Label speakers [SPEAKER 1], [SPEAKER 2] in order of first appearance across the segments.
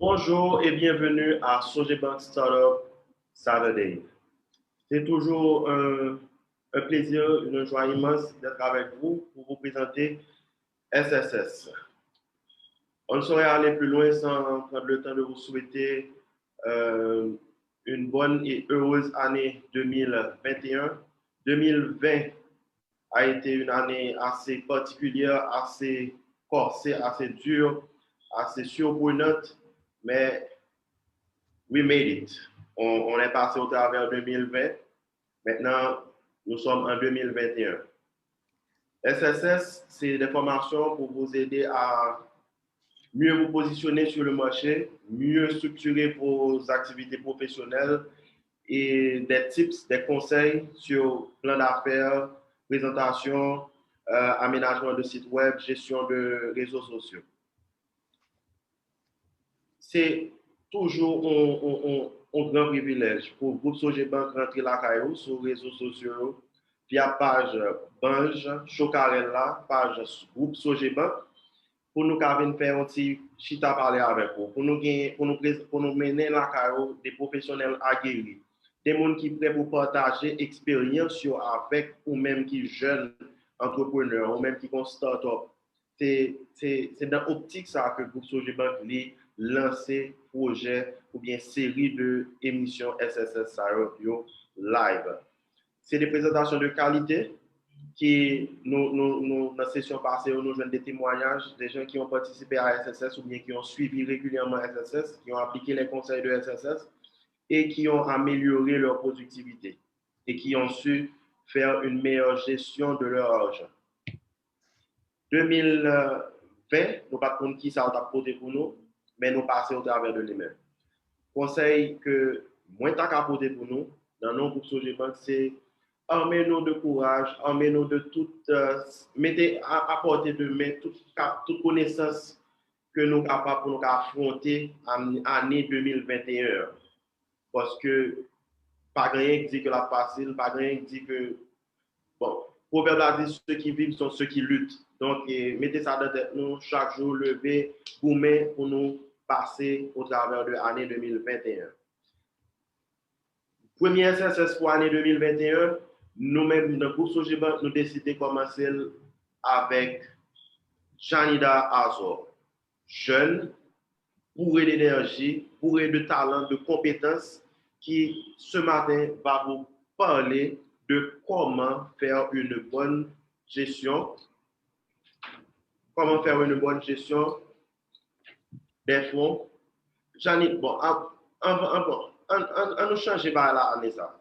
[SPEAKER 1] Bonjour et bienvenue à Sogebank Startup Saturday. C'est toujours un plaisir, une joie immense d'être avec vous pour vous présenter SSS. On ne saurait aller plus loin sans prendre le temps de vous souhaiter euh, une bonne et heureuse année 2021. 2020 a été une année assez particulière, assez corsée, assez dure, assez surprenante, mais we made it. On est passé au travers 2020. Maintenant, nous sommes en 2021. SSS, c'est des formations pour vous aider à mieux vous positionner sur le marché, mieux structurer vos activités professionnelles et des tips, des conseils sur plan d'affaires, présentation, aménagement de site web, gestion de réseaux sociaux. C'est toujours un grand privilège pour le groupe Sogebank rentrer la caillou sur les réseaux sociaux via page Bange, Chocarella, page groupe Sogebank pour nous faire un petit chita parler avec vous, pour nous mener la caillou des professionnels aguerris, des gens qui sont prêts pour partager expérience avec ou même qui jeunes entrepreneurs ou même qui sont start-up. C'est dans l'optique ça que le groupe Sogebank lancer projet ou bien série de émissions SSS Radio live. C'est des présentations de qualité qui, dans la session passée, nous avons des témoignages des gens qui ont participé à SSS ou bien qui ont suivi régulièrement SSS, qui ont appliqué les conseils de SSS et qui ont amélioré leur productivité et qui ont su faire une meilleure gestion de leur argent. 2020, nous ne pas compte qui ça a apporté pour nous, mais nous passons au travers de lui-même. Conseil que moins t'as apporté pour nous, dans nos groupes Sogebank, c'est armez-nous de courage, armez-nous de toute, mettez à portée de main toute connaissance que nous sommes capables pour nous affronter en année 2021. Parce que pas rien qui dit que la facile, pas rien qui dit que, bon, proverbe a dit ceux qui vivent sont ceux qui luttent. Donc, mettez ça dans tête nous, chaque jour, lever, gourmet pour nous passer au travers de l'année 2021. Premier SSS pour l'année 2021, nous-mêmes, dans le groupe Sogebank, nous décidons de commencer avec Janida Azor, jeune, bourré d'énergie, bourré de talent, de compétences, qui ce matin va vous parler de comment faire une bonne gestion, des fonds. Janida, bon, on nous change par là, Anessa.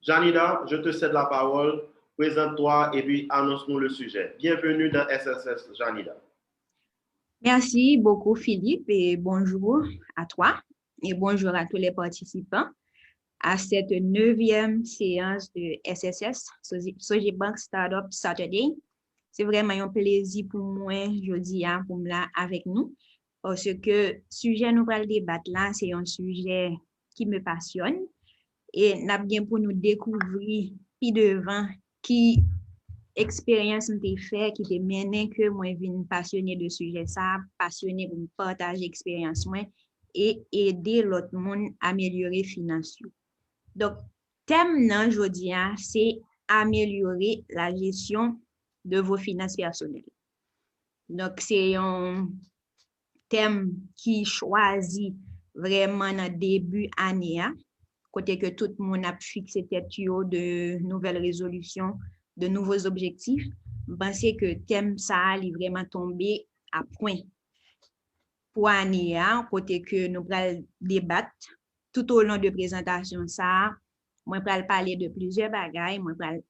[SPEAKER 1] Janida, je te cède la parole. Présente-toi et puis annonce-nous le sujet. Bienvenue dans SSS, Janida.
[SPEAKER 2] Merci beaucoup, Philippe, et bonjour à toi et bonjour à tous les participants à cette 9e séance de SSS, Sogebank Startup Saturday. C'est vraiment un plaisir pour moi aujourd'hui pour me là avec nous parce que le sujet nous va le débattre là, c'est un sujet qui me passionne et n'a bien pour nous découvrir puis devant qui expérience m'te fait qui te mené que moi vinn passionné de sujet ça, passionné pour partager expérience moi et aider l'autre monde à améliorer finances. Donc thème nan jodi c'est améliorer la gestion de vos finances personnelles. Donc c'est un thème qui choisi vraiment dans début année côté que tout le monde a fixé tête de nouvelles résolutions, de nouveaux objectifs. Je pense que thème ça est vraiment tombé à point pour année côté que nous allons débattre tout au long de présentation ça. Moi vais parler de plusieurs bagages, moi vais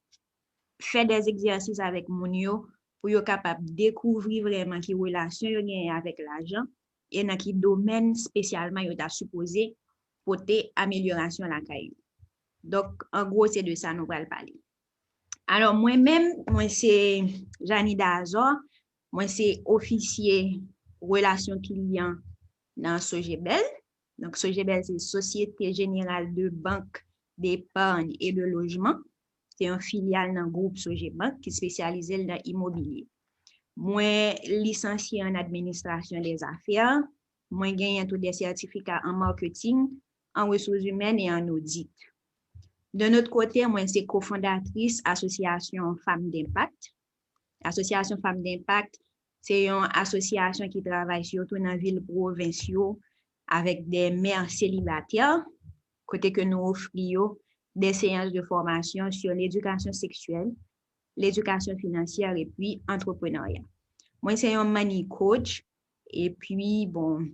[SPEAKER 2] faire des exercices avec mon yo pour être capable de découvrir vraiment qui relation yo gagne avec l'argent et dans qui domaine spécialement yo t'a supposé porter amélioration la caille. Donc en gros c'est de ça nous allons parler. Alors moi-même moi c'est Janida Azor, moi c'est officier relation client dans Sogebel. Donc Sogebel c'est Société Générale de Banque d'épargne et de logement. C'est un filiale dans le groupe Sogebank qui est spécialisé dans l'immobilier. Moi, licencié en administration des affaires, Moi, j'ai gagné tous des certificats en marketing, en ressources humaines et en audit. De notre côté, moi, c'est cofondatrice Association Femmes d'Impact. Association Femmes d'Impact, c'est une association qui travaille surtout dans les villes provinciales avec des mères célibataires, côté que nous offrons des séances de formation sur l'éducation sexuelle, l'éducation financière et puis entrepreneuriat. Moi, c'est un money coach et puis, bon,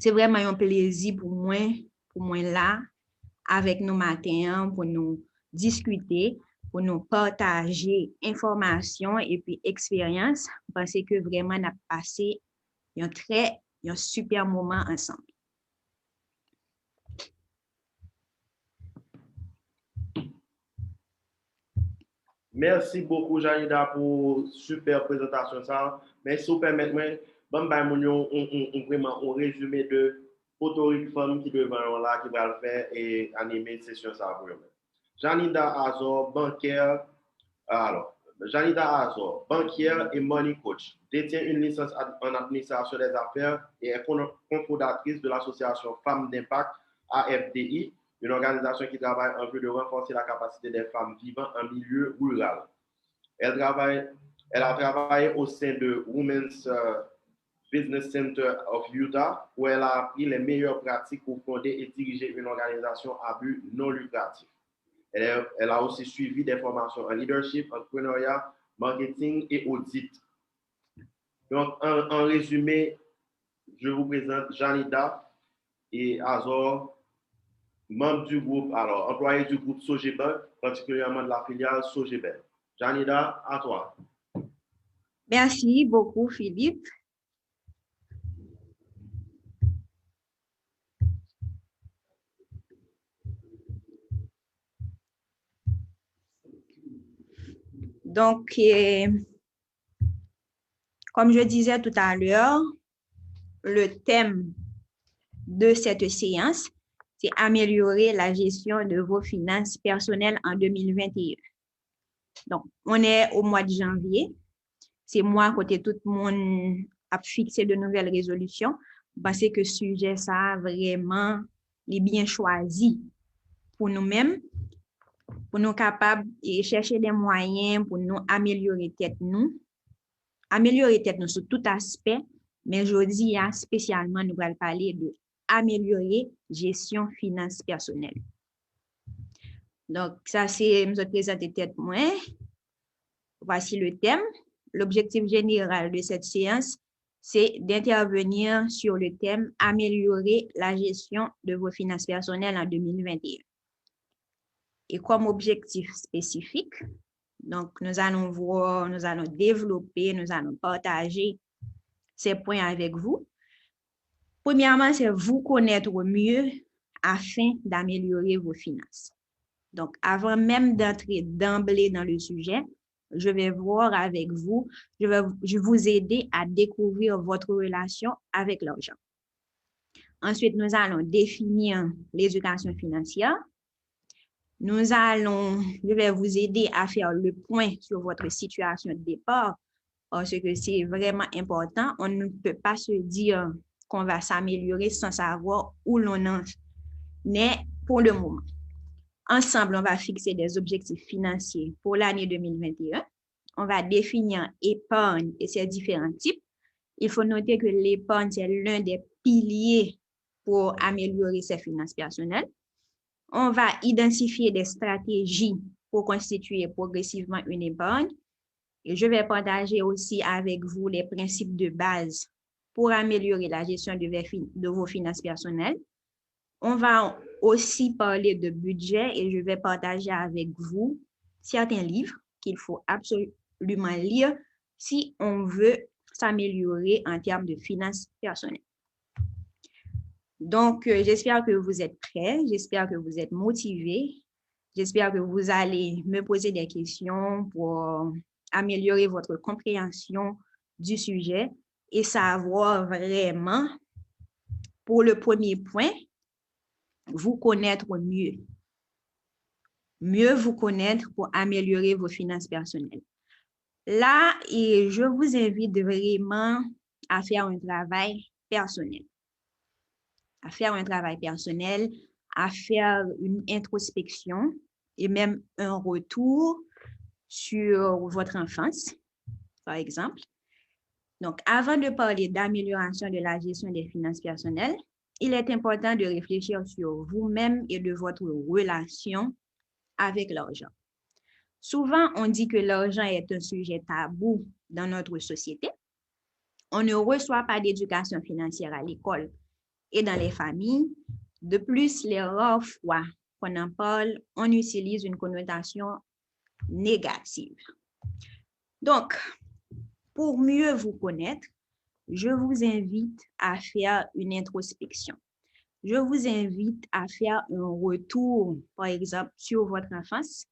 [SPEAKER 2] c'est vraiment un plaisir pour moi là, avec nous matin pour nous discuter, pour nous partager informations et puis expériences, parce que vraiment, on a passé un super moment ensemble.
[SPEAKER 1] Merci beaucoup, Janida, pour super présentation. Ça. Mais si vous permettez, vraiment un résumé de autorique femme qui devant là, qui va le faire et animer une session ça pour vous. Janida Azor, banquière, alors, Janida Azor, banquière et money coach, détient une licence en administration des affaires et est cofondatrice de l'association Femmes d'Impact, AFDI, une organisation qui travaille en vue de renforcer la capacité des femmes vivant en milieu rural. Elle a travaillé au sein de Women's Business Center of Utah, où elle a appris les meilleures pratiques pour fonder et diriger une organisation à but non lucratif. Elle a aussi suivi des formations en leadership, entrepreneuriat, marketing et audit. Donc, en résumé, je vous présente Janida et Azor, membre du groupe, alors employé du groupe Sogebank, particulièrement de la filiale Sogebank. Janida, à toi.
[SPEAKER 2] Merci beaucoup, Philippe. Donc, comme je disais tout à l'heure, le thème de cette séance, c'est améliorer la gestion de vos finances personnelles en 2021. Donc, on est au mois de janvier. C'est moi, côté tout le monde, a fixé de nouvelles résolutions parce que le sujet, ça, vraiment, est bien choisi pour nous-mêmes, pour nous capables de chercher des moyens pour nous améliorer tête nous sur tout aspect, mais aujourd'hui, spécialement, nous allons parler de améliorer gestion finance personnelle. Donc, ça, c'est, je vais présenter tête moi. Voici le thème. L'objectif général de cette séance, c'est d'intervenir sur le thème améliorer la gestion de vos finances personnelles en 2021. Et comme objectif spécifique, donc nous allons voir, nous allons développer, nous allons partager ces points avec vous. Premièrement, c'est vous connaître mieux afin d'améliorer vos finances. Donc, avant même d'entrer d'emblée dans le sujet, je vais voir avec vous, je vais vous aider à découvrir votre relation avec l'argent. Ensuite, nous allons définir l'éducation financière. Je vais vous aider à faire le point sur votre situation de départ parce que c'est vraiment important. On ne peut pas se dire qu'on va s'améliorer sans savoir où l'on en est pour le moment. Ensemble, on va fixer des objectifs financiers pour l'année 2021. On va définir épargne et ses différents types. Il faut noter que l'épargne, c'est l'un des piliers pour améliorer ses finances personnelles. On va identifier des stratégies pour constituer progressivement une épargne. Et je vais partager aussi avec vous les principes de base pour améliorer la gestion de vos finances personnelles. On va aussi parler de budget et je vais partager avec vous certains livres qu'il faut absolument lire si on veut s'améliorer en termes de finances personnelles. Donc, j'espère que vous êtes prêts, j'espère que vous êtes motivés, j'espère que vous allez me poser des questions pour améliorer votre compréhension du sujet et savoir vraiment, pour le premier point, vous connaître mieux. Mieux vous connaître pour améliorer vos finances personnelles. Là, et je vous invite vraiment à faire un travail personnel. à faire un travail personnel, à faire une introspection et même un retour sur votre enfance, par exemple. Donc, avant de parler d'amélioration de la gestion des finances personnelles, il est important de réfléchir sur vous-même et de votre relation avec l'argent. Souvent, on dit que l'argent est un sujet tabou dans notre société. On ne reçoit pas d'éducation financière à l'école et dans les familles. De plus, les rares fois qu'on en parle, on utilise une connotation négative. Donc, pour mieux vous connaître, je vous invite à faire une introspection. Je vous invite à faire un retour, par exemple, sur votre enfance.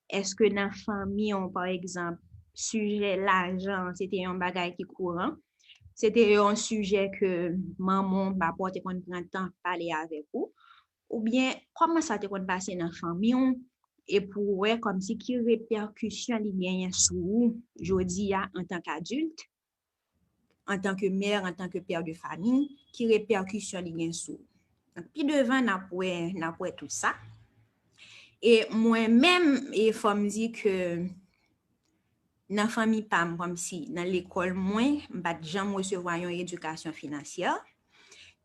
[SPEAKER 2] Est-ce que dans la famille, par exemple, sujet l'argent, c'était un bagage qui courant? C'était un sujet que maman, papa, te kon prend temps parler avec vous? Ou bien, comment ça te kon passe dans la famille? Et pour ouais, comme si qui répercussion li gagne sur vous, jodi en tant qu'adulte, en tant que mère, en tant que père de famille, qui répercussion li gagne sur. Puis devant n'a pas tout ça. Et moi-même, il faut me dire que dans la famille PAM, comme si dans l'école, moi, je n'ai jamais recevoir une éducation financière.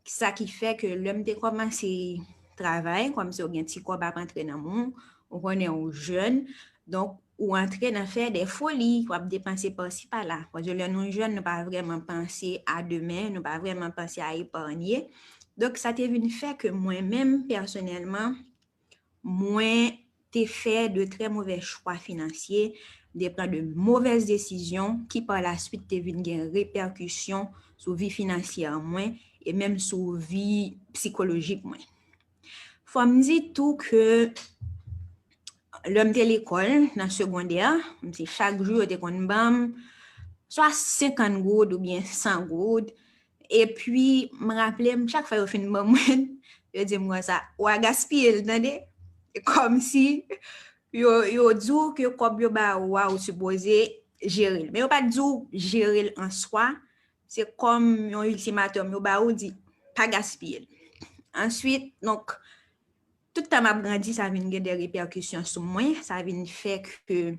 [SPEAKER 2] Ça qui fait que l'homme de commencé travail, comme si on a un petit quoi à rentrer dans le monde, on est un jeune, donc ou entrer dans faire des folies, ou dépenser par-ci par-là. Parce que nous jeunes, nous pas vraiment penser à demain, nous pas vraiment penser à épargner. Donc ça t'a vu fait que moi-même personnellement, moi t'ai fait de très mauvais choix financiers, de prendre de mauvaises décisions qui par la suite t'ai vu des répercussions sur vie financière moi et même sur vie psychologique moi. Faut me dire tout que l'homme de l'école dans le secondaire, chaque jour était qu'on bam soit 50 gouttes ou bien 100 gouttes et puis me rappeler chaque fois au fin de moment je dis moi ça ou à gaspiller entendez comme si yo dit que comme yo ba ou supposé gérer mais yo pas dit gérer en soi c'est comme un ultimatum yo ba ou dit pas gaspiller ensuite donc tout le temps m'a grandi ça vient des répercussions sur moi ça vient fait que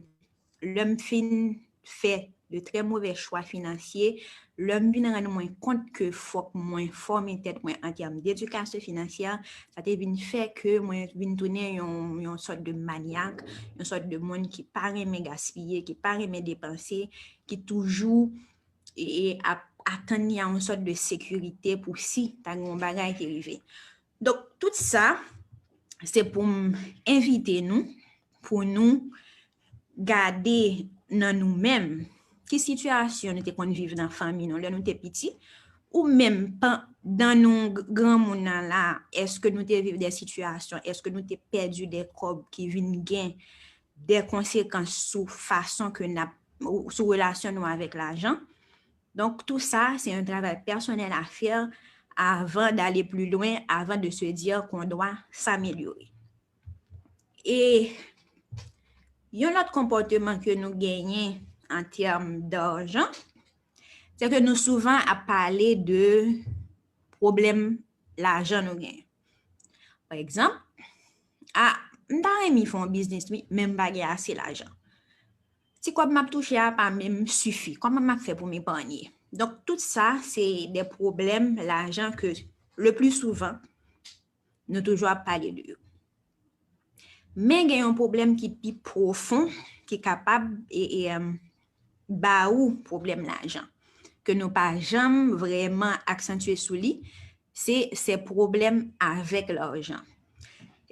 [SPEAKER 2] l'homme fin fait de très mauvais choix financiers l'homme vient rendre moins compte que faut moins former tête moins en termes d'éducation financière ça vient fait que moi vient tourner une sorte de maniaque une sorte de monde qui pas aimer gaspiller qui pas aimer dépenser qui toujours et attendre une sorte de sécurité pour si t'as un bagage qui arrive donc tout ça c'est pour inviter nous pour nous garder dans nous-mêmes qui situation nous te qu'on vivre dans famille non là nous t'es petit ou même dans nos grands monde là est-ce que nous te vivre des situations est-ce que nous t'es perdu des corps qui viennent gain des conséquences sur façon que n'a sur relation nous avec l'argent donc tout ça c'est un travail personnel à faire avant d'aller plus loin avant de se dire qu'on doit s'améliorer et il y a un autre comportement que nous gagnons en termes d'argent, c'est que nous souvent à parler de problèmes l'argent nous gagne. Par exemple, m'ta font business même pas assez l'argent. Si quoi m'a touché à pas même suffit, comment m'a fait pour m'épargner. Donc tout ça c'est des problèmes l'argent que le plus souvent nous toujours parler de eux. Mais il y a un problème qui est plus profond qui est capable et ba ou problème l'argent que nous pas jamais vraiment accentuer sur lui c'est ces problèmes avec l'argent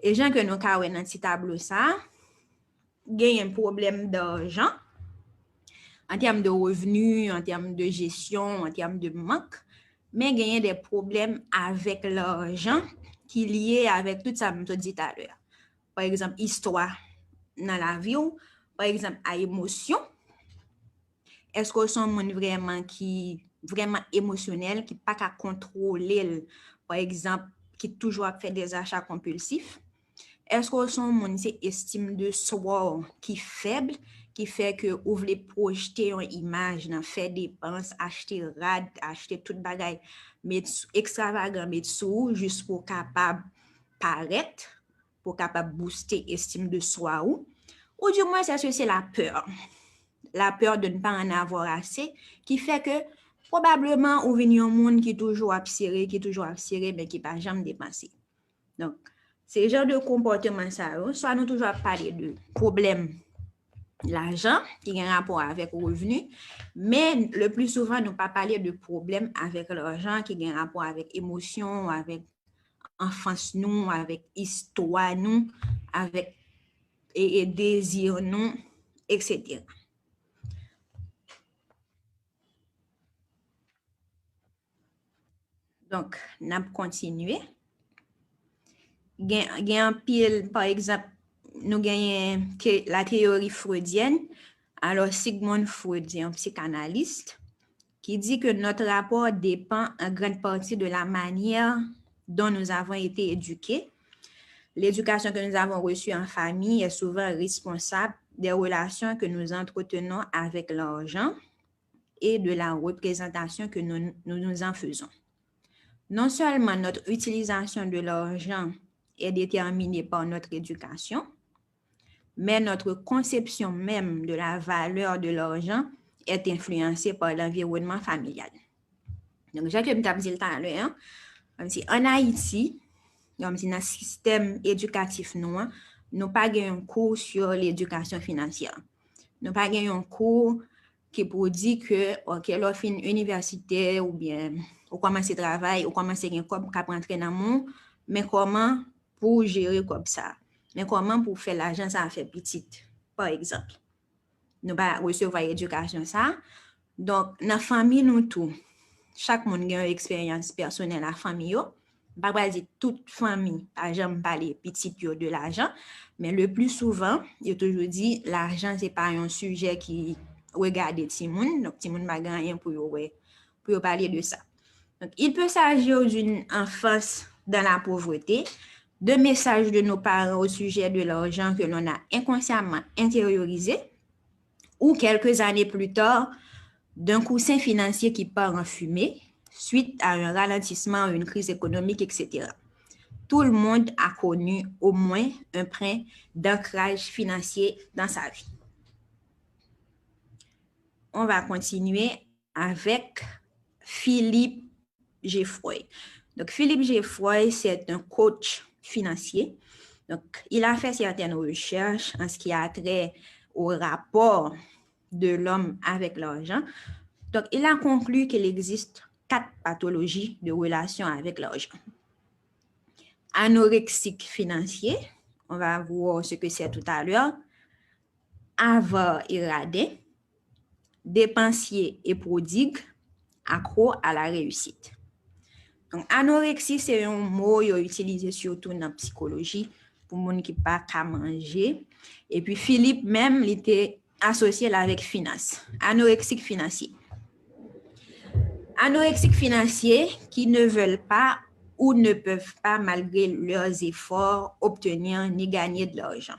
[SPEAKER 2] et gens que nous ka wè dans petit tableau ça gagne un problème d'argent en termes de revenus en termes de gestion en termes de manque mais gagne des problèmes avec l'argent qui lié avec tout ça que je dit tout à l'heure par exemple histoire dans la vie par exemple à émotion. Est-ce que son monde vraiment qui vraiment émotionnel qui pas qu'à contrôler par exemple qui toujours fait des achats compulsifs? Est-ce que son monde c'est estime de soi qui faible qui fait que vous voulez projeter une image, faire des dépenses, acheter rad, acheter toute bagaille, mettre extravagant, mettre sous, juste pour capable paraître, pour capable booster estime de soi ou du moins c'est la peur de ne pas en avoir assez, qui fait que probablement vous venez un monde qui est toujours absiré, mais qui n'a pas jamais dépensé. Donc, c'est le genre de comportement ça, soit nous toujours parler de problèmes l'argent qui a un rapport avec le revenu, mais le plus souvent, nous pas parler de problèmes avec l'argent qui a un rapport avec émotion, avec enfance nous, avec histoire nous, avec et désir nous, etc. Donc, nous allons continuer. Un pile, par exemple, nous gagnons la théorie freudienne. Alors, Sigmund Freud est un psychanalyste qui dit que notre rapport dépend en grande partie de la manière dont nous avons été éduqués. L'éducation que nous avons reçue en famille est souvent responsable des relations que nous entretenons avec l'argent et de la représentation que nous en faisons. Non seulement notre utilisation de l'argent est déterminée par notre éducation, mais notre conception même de la valeur de l'argent est influencée par l'environnement familial. Donc, j'ai que je dit tout à l'heure, en Haïti, comme si dans le système éducatif, nous n'avons pas un cours sur l'éducation financière. Nous n'avons pas un cours qui pour dire que, OK, l'on fait une université ou bien, ou commence le travail, ou commence un cours qui rentrer dans le monde, mais comment pour gérer comme ça? Mais comment pour faire l'argent, ça fait petite, par exemple. Nous pas recevoir l'éducation ça. Donc, dans la famille, nous tous, chaque monde a une expérience personnelle à la famille. Pas dire toute famille, par exemple, parler petite de l'argent, mais le plus souvent, il toujours dit l'argent, c'est pas un sujet qui regarde Timoun, donc Timoun n'a rien pour parler de ça. Donc, il peut s'agir d'une enfance dans la pauvreté, de messages de nos parents au sujet de l'argent que l'on a inconsciemment intériorisé, ou quelques années plus tard, d'un coussin financier qui part en fumée suite à un ralentissement, une crise économique, etc. Tout le monde a connu au moins un brin d'ancrage financier dans sa vie. On va continuer avec Philippe Geffroy. Donc, Philippe Geffroy, c'est un coach financier. Donc, il a fait certaines recherches en ce qui a trait au rapport de l'homme avec l'argent. Donc, il a conclu qu'il existe 4 pathologies de relation avec l'argent. Anorexique financier, on va voir ce que c'est tout à l'heure. Avare et radin, dépensier et prodigue, accro à la réussite. Donc, anorexie, c'est un mot utilisé surtout dans la psychologie pour les gens qui ne peuvent pas manger. Et puis, Philippe même, il était associé avec finance, anorexique financier. Anorexiques financiers qui ne veulent pas ou ne peuvent pas, malgré leurs efforts, obtenir ni gagner de l'argent.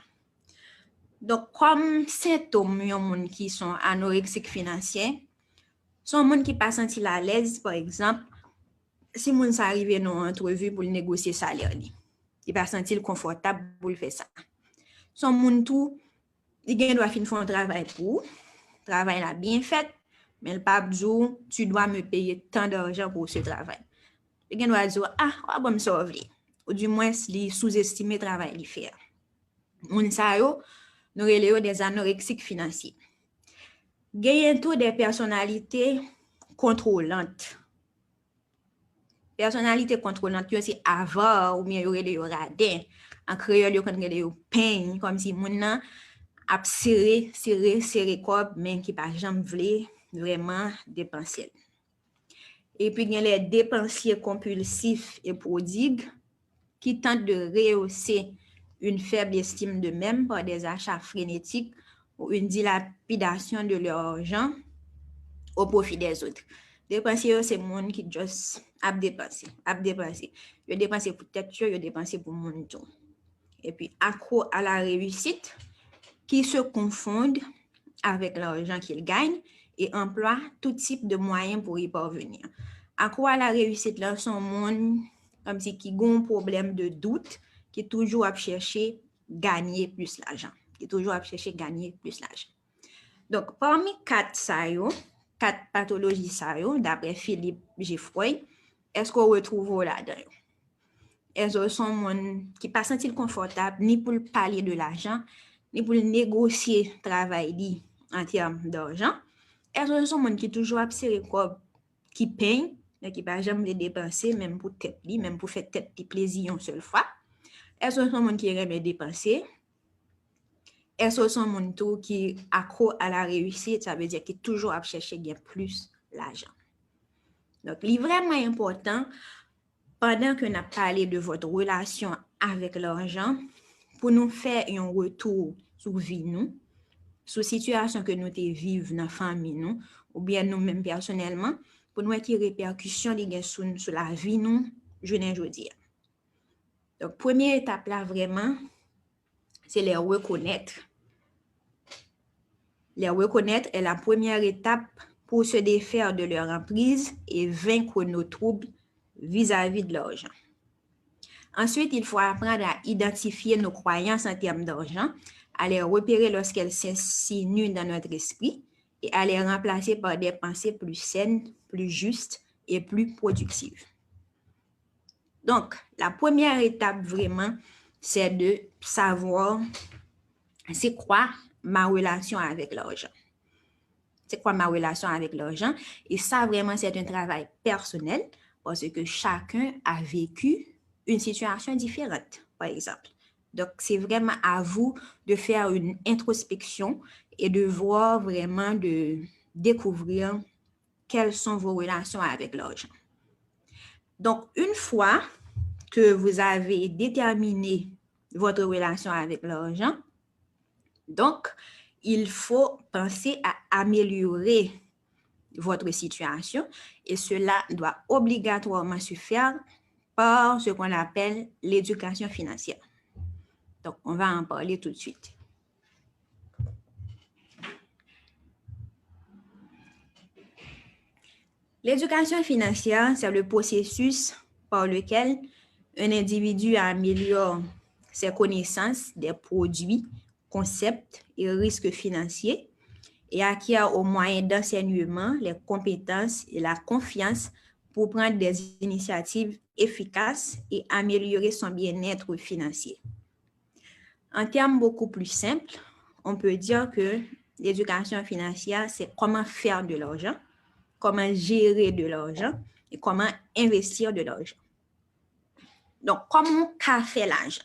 [SPEAKER 2] Donc, comme symptômes, il y a des gens qui sont anorexiques financiers, sont des gens qui ne sont pas sentis à l'aise, par exemple, si les gens arrivent dans une entrevue pour négocier le salaire, ils ne sont pas sentis confortables pour faire ça. Sont des gens qui doivent faire un travail pour, le travail là bien fait, mais le pape dit, tu dois me payer tant d'argent pour ce travail. Il doit dire, ah, bon, me sauver. Ou du moins, il sous-estime le travail qu'il fait. Moun sa yo, nous relèvons des anorexiques financiers. Gagnent tout des personnalités contrôlantes. Personnalité contrôlante, c'est avare ou bien yo relèvent radin. En créole, yo relèvent peine, comme si moun nan a serré corps, mais qui pas jamais vle vraiment dépenser. Et puis, il y a les dépensiers compulsifs et prodigues qui tentent de rehausser une faible estime d'eux-mêmes par des achats frénétiques ou une dilapidation de leur argent au profit des autres. Dépensiers, c'est le monde qui juste a dépensé. Ils dépensent pour tête, ils dépensent pour monde tout. Et puis, accro à la réussite, qui se confondent avec l'argent qu'il gagne et emploie tout type de moyens pour y parvenir. À quoi la réussite là, son monde comme si qui a un problème de doute, qui est toujours à chercher gagner plus l'argent, qui est toujours à chercher gagner plus l'argent. Donc, parmi quatre pathologies d'après Philippe Geffroy, est-ce qu'on retrouve là-dedans? Est-ce que sont monde qui pas senti confortable ni pour parler de l'argent, ni pour négocier travail en termes d'argent? Est-ce que sont monde qui toujours observé quoi qui paye, qui pas jamais les dépenser même pour tête li, même pour faire tête li plaisir une seule fois? Est-ce que sont monde qui aime dépenser? Est-ce que sont monde qui accro à la réussite, ça veut dire qui toujours à chercher gagner plus l'argent. Donc, c'est vraiment important pendant que nous avons parlé de votre relation avec l'argent, pour nous faire un retour sur vie nous, sur la situation que nous vivons dans la famille nous, ou bien nous-mêmes personnellement, pour nous voir quelles répercussions il y a sur la vie nous, je ne veux dire. Donc, première étape là, vraiment, c'est les reconnaître. Les reconnaître est la première étape pour se défaire de leur emprise et vaincre nos troubles vis-à-vis de l'argent. Ensuite, il faut apprendre à identifier nos croyances en termes d'argent, à les repérer lorsqu'elles s'insinuent dans notre esprit et à les remplacer par des pensées plus saines, plus justes et plus productives. Donc, la première étape vraiment, c'est de savoir c'est quoi ma relation avec l'argent. C'est quoi ma relation avec l'argent? Et ça, vraiment, c'est un travail personnel parce que chacun a vécu une situation différente, par exemple. Donc, c'est vraiment à vous de faire une introspection et de voir vraiment, de découvrir quelles sont vos relations avec l'argent. Donc, une fois que vous avez déterminé votre relation avec l'argent, donc, il faut penser à améliorer votre situation et cela doit obligatoirement se faire par ce qu'on appelle l'éducation financière. Donc, on va en parler tout de suite. L'éducation financière, c'est le processus par lequel un individu améliore ses connaissances des produits, concepts et risques financiers et acquiert au moyen d'enseignement les compétences et la confiance pour prendre des initiatives efficaces et améliorer son bien-être financier. En termes beaucoup plus simples, on peut dire que l'éducation financière, c'est comment faire de l'argent, comment gérer de l'argent et comment investir de l'argent. Donc, comment faire l'argent?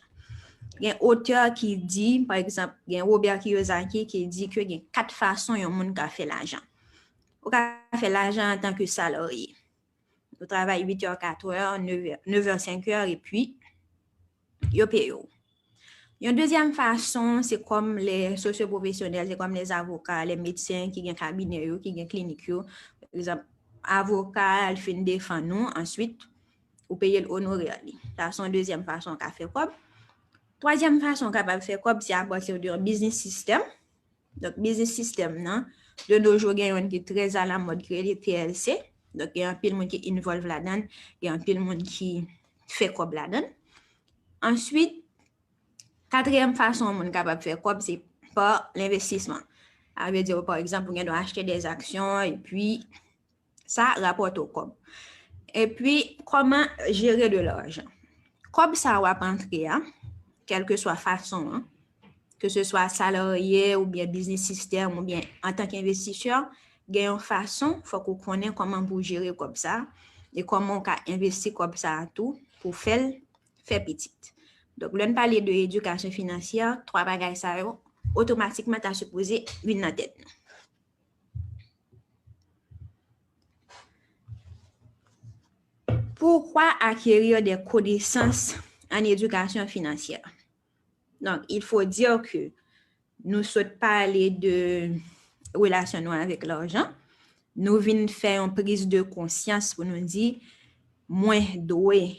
[SPEAKER 2] Il y a un auteur qui dit, par exemple, il y a Robert Kiyosaki qui dit qu'il y a 4 façons dont on peut faire l'argent. On peut faire l'argent en tant que salarié. On travaille 8 heures, 4 heures, 9 heures, 5 heures et puis, on paye. Il y a une deuxième façon, c'est comme les socioprofessionnels, c'est comme les avocats, les médecins qui ont un cabinet, qui ont une clinique. Par exemple, avocat, il fait une défense, nous, ensuite, vous payez l'honoraire. Ça, c'est une deuxième façon qu'a fait comme. Troisième façon capable de faire comme c'est à partir d'un business system. Donc, business system, non? De nos jours, il y a un qui est très à la mode, qui est les TLC. Donc, il y a un peu de monde qui involve là-dedans. Il y a un peu de monde qui fait comme là-dedans. Ensuite, quatrième façon, on capable de faire comme c'est par l'investissement. Ça veut dire, par exemple, on doit acheter des actions et puis ça rapporte au COB. Et puis, comment gérer de l'argent? Comme ça va entrer, hein? Quelle que soit la façon, hein? Que ce soit salarié ou bien business system ou bien en tant qu'investisseur, il y a une façon, il faut qu'on connaisse comment vous gérer comme ça et comment on peut investir comme ça tout pour faire petit. Donc, l'on parle de l'éducation financière, 3 bagages ça automatiquement tu as supposé venir dans la tête. Pourquoi acquérir des connaissances en éducation financière? Donc, il faut dire que nous souhaitons parler de relation avec l'argent. Nous venons faire une prise de conscience pour nous dire moins doit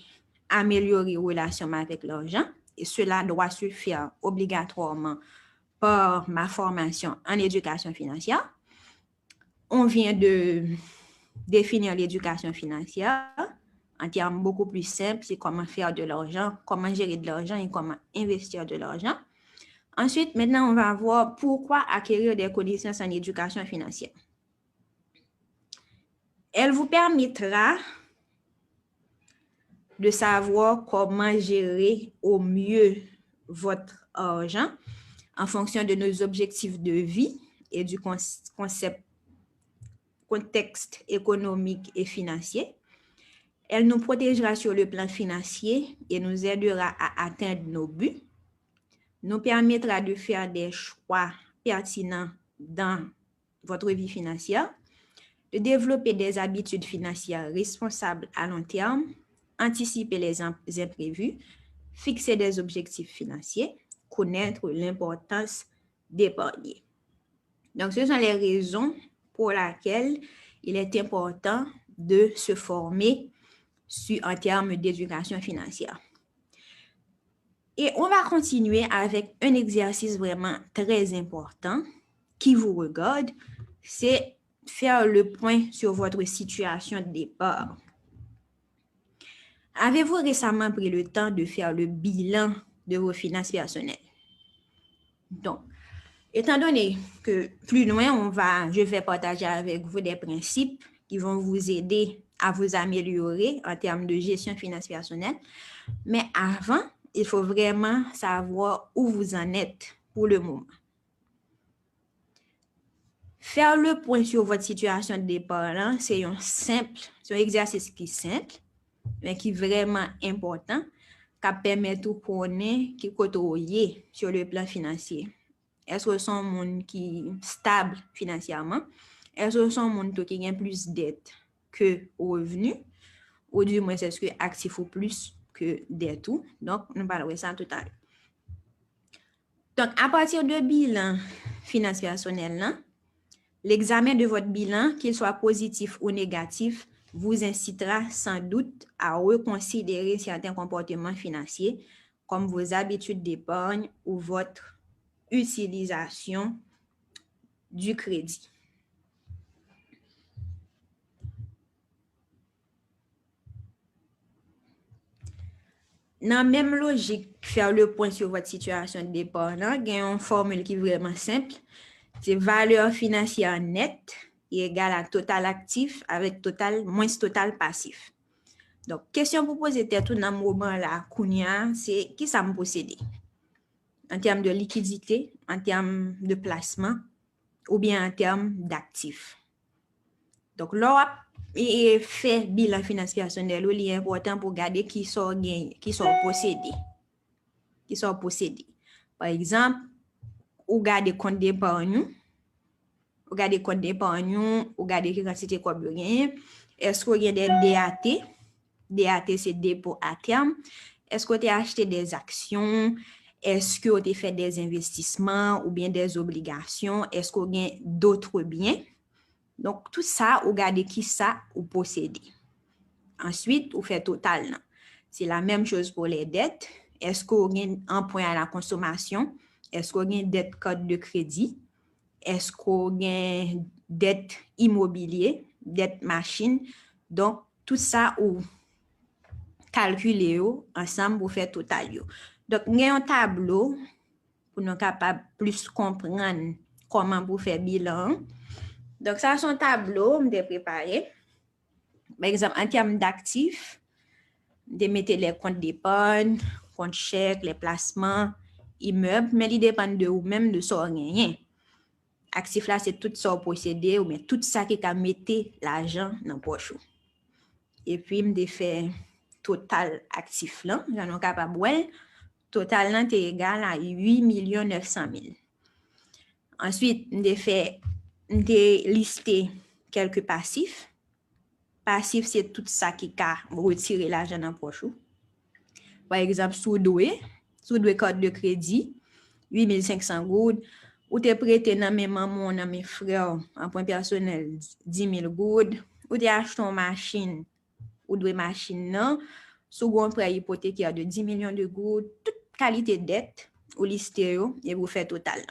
[SPEAKER 2] améliorer la relation avec l'argent et cela doit se faire obligatoirement par ma formation en éducation financière. On vient de définir l'éducation financière en termes beaucoup plus simples, c'est comment faire de l'argent, comment gérer de l'argent et comment investir de l'argent. Ensuite, maintenant, on va voir pourquoi acquérir des connaissances en éducation financière. Elle vous permettra de savoir comment gérer au mieux votre argent en fonction de nos objectifs de vie et du contexte économique et financier. Elle nous protégera sur le plan financier et nous aidera à atteindre nos buts, nous permettra de faire des choix pertinents dans votre vie financière, de développer des habitudes financières responsables à long terme, anticiper les imprévus, fixer des objectifs financiers, connaître l'importance d'épargner. Donc, ce sont les raisons pour lesquelles il est important de se former en termes d'éducation financière. Et on va continuer avec un exercice vraiment très important qui vous regarde, c'est faire le point sur votre situation de départ. Avez-vous récemment pris le temps de faire le bilan de vos finances personnelles? Donc, étant donné que plus loin, je vais partager avec vous des principes qui vont vous aider à vous améliorer en termes de gestion finance personnelle. Mais avant, il faut vraiment savoir où vous en êtes pour le moment. Faire le point sur votre situation de départ, c'est un exercice qui est simple, mais qui est vraiment important, qui permet de connaître qui est sur le plan financier. Est-ce que c'est un monde qui est stable financièrement? Est-ce que c'est un monde qui a plus de dettes que revenus? Ou du moins, est-ce que actif ou plus que dettes? Donc, nous parlerons de ça tout à l'heure. Donc, à partir de bilan finance personnelle, l'examen de votre bilan, qu'il soit positif ou négatif, vous incitera sans doute à reconsidérer certains comportements financiers comme vos habitudes d'épargne ou votre utilisation du crédit. Dans la même logique, faire le point sur votre situation de départ, il y a une formule qui est vraiment simple. C'est valeur financière nette est égale à total actif avec total moins total passif. Donc, question pour poser tout dans ce moment-là, c'est qui ça me possède? En termes de liquidité, en termes de placement ou bien en termes d'actifs. Donc, là, il fait bilan financier personnel, il est important pour garder qui sont possédés. Par exemple, ou garder compte d'épargne, ou garder compte d'épargne, ou garder qui quantité quoi bien. Est-ce qu'il y a des DAT? DAT, c'est dépôt à terme. Est-ce que tu as acheté des actions? Est-ce que tu as fait des investissements ou bien des obligations? Est-ce qu'il y a d'autres biens? Donc, tout ça, vous gardez qui ça ou possédez. Ensuite, vous faites total. C'est la même chose pour les dettes. Est-ce que vous avez un point à la consommation? Est-ce que vous avez dette code de crédit? Est-ce que vous avez dette immobilier, dette machine? Donc, tout ça, vous calculez ensemble pour faire total. Donc, vous avez un tableau pour nous capables plus comprendre comment vous faire bilan. Donc, ça, c'est un tableau que je préparé. Par exemple, en termes d'actifs, de mettre les comptes d'épargne, comptes chèques, les placements, immeubles, mais ils dépendent de vous-même de ça rien. Actif là, c'est tout ça possédé, ou bien tout ça qui a mettre l'argent dans le poche. Et puis, je fais total actif là, j'en ai capable total là est égal à 8 900 000. Ensuite, je fais lister quelques passifs. Passif, c'est tout ça qui a retiré l'argent dans le poche. Par exemple, sous-doué code de crédit, 8 500 goudes. Ou te prêté dans mes mamans, dans mes frères, en point personnel, 10 000 goudes. Ou te acheté une machine, ou deux machines, non. Second prêt hypothécaire de 10 millions de goudes. Toute qualité de dette, ou listez et vous faites total.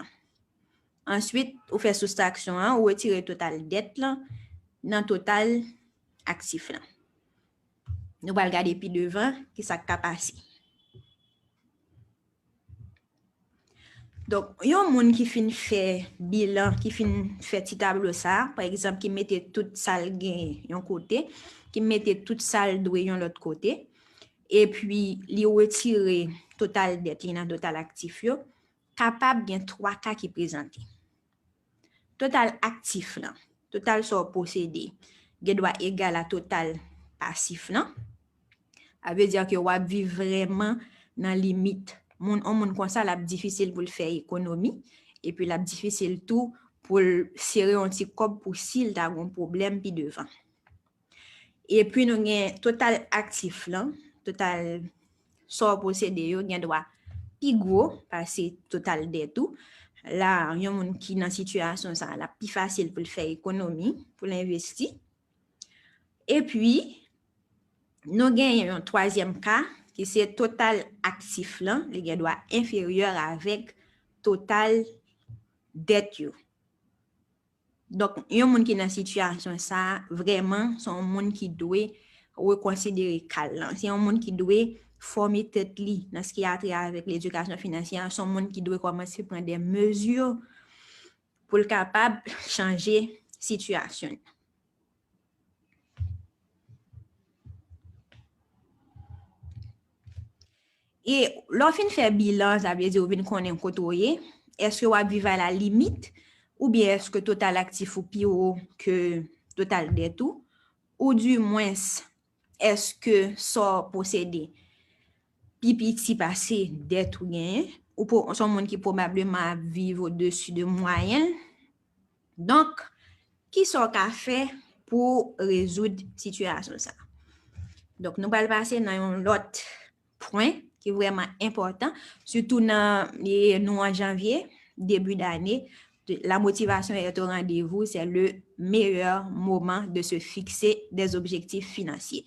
[SPEAKER 2] Ensuite, vous faites soustraction, vous retirez total dette là, dans total actif là. Nous allons regarder puis devant qui ça passé. Donc, il y a un monde qui fin fait bilan, qui fin fait petit tableau ça, par exemple, qui mettait toute salle gain d'un côté, qui mettait toute salle doué de l'autre côté, et puis, il retire total dette, dans total actif, capable de 3 cas qui présentent. Total actif, là, total sur possédé, doit égal à total passif, là. Ça veut dire que vous vivez vraiment dans la limite. On comme ça, c'est difficile pour le faire économie, et puis c'est difficile tout pour serrer un petit cop pour s'il y a un problème puis devant. Et puis, nous avons total actif, là, total sur possédé, nous avons droit plus gros, parce que total dette tout. Là, il y a un qui dans situation ça, la plus facile pour le faire économie, pour l'investir. Et puis, nous avons un troisième cas, qui c'est total actif, là, les doit inférieur avec total dette. Donc, il y a un monde qui dans situation ça, vraiment, c'est un monde qui doit reconsidérer calme. C'est un monde qui doit former tête li dans ce qui a trait avec l'éducation financière. C'est un monde qui doit commencer à prendre des mesures pour être capable de changer la situation. Et lorsqu'on fait bilan, ça veut dire qu'on est côtoyé. Est-ce que vous vivez à la limite ou bien est-ce que total actif ou plus haut que total dette ou du moins est-ce que ça possédé plus petit passé dette ou gain ou pour son monde qui probablement vivre au-dessus de moyenne. Donc, qui sont qu'a fait pour résoudre la situation ça? Donc, nous allons passer dans un autre point qui est vraiment important, surtout nous en janvier, début d'année, la motivation est au rendez-vous, c'est le meilleur moment de se fixer des objectifs financiers.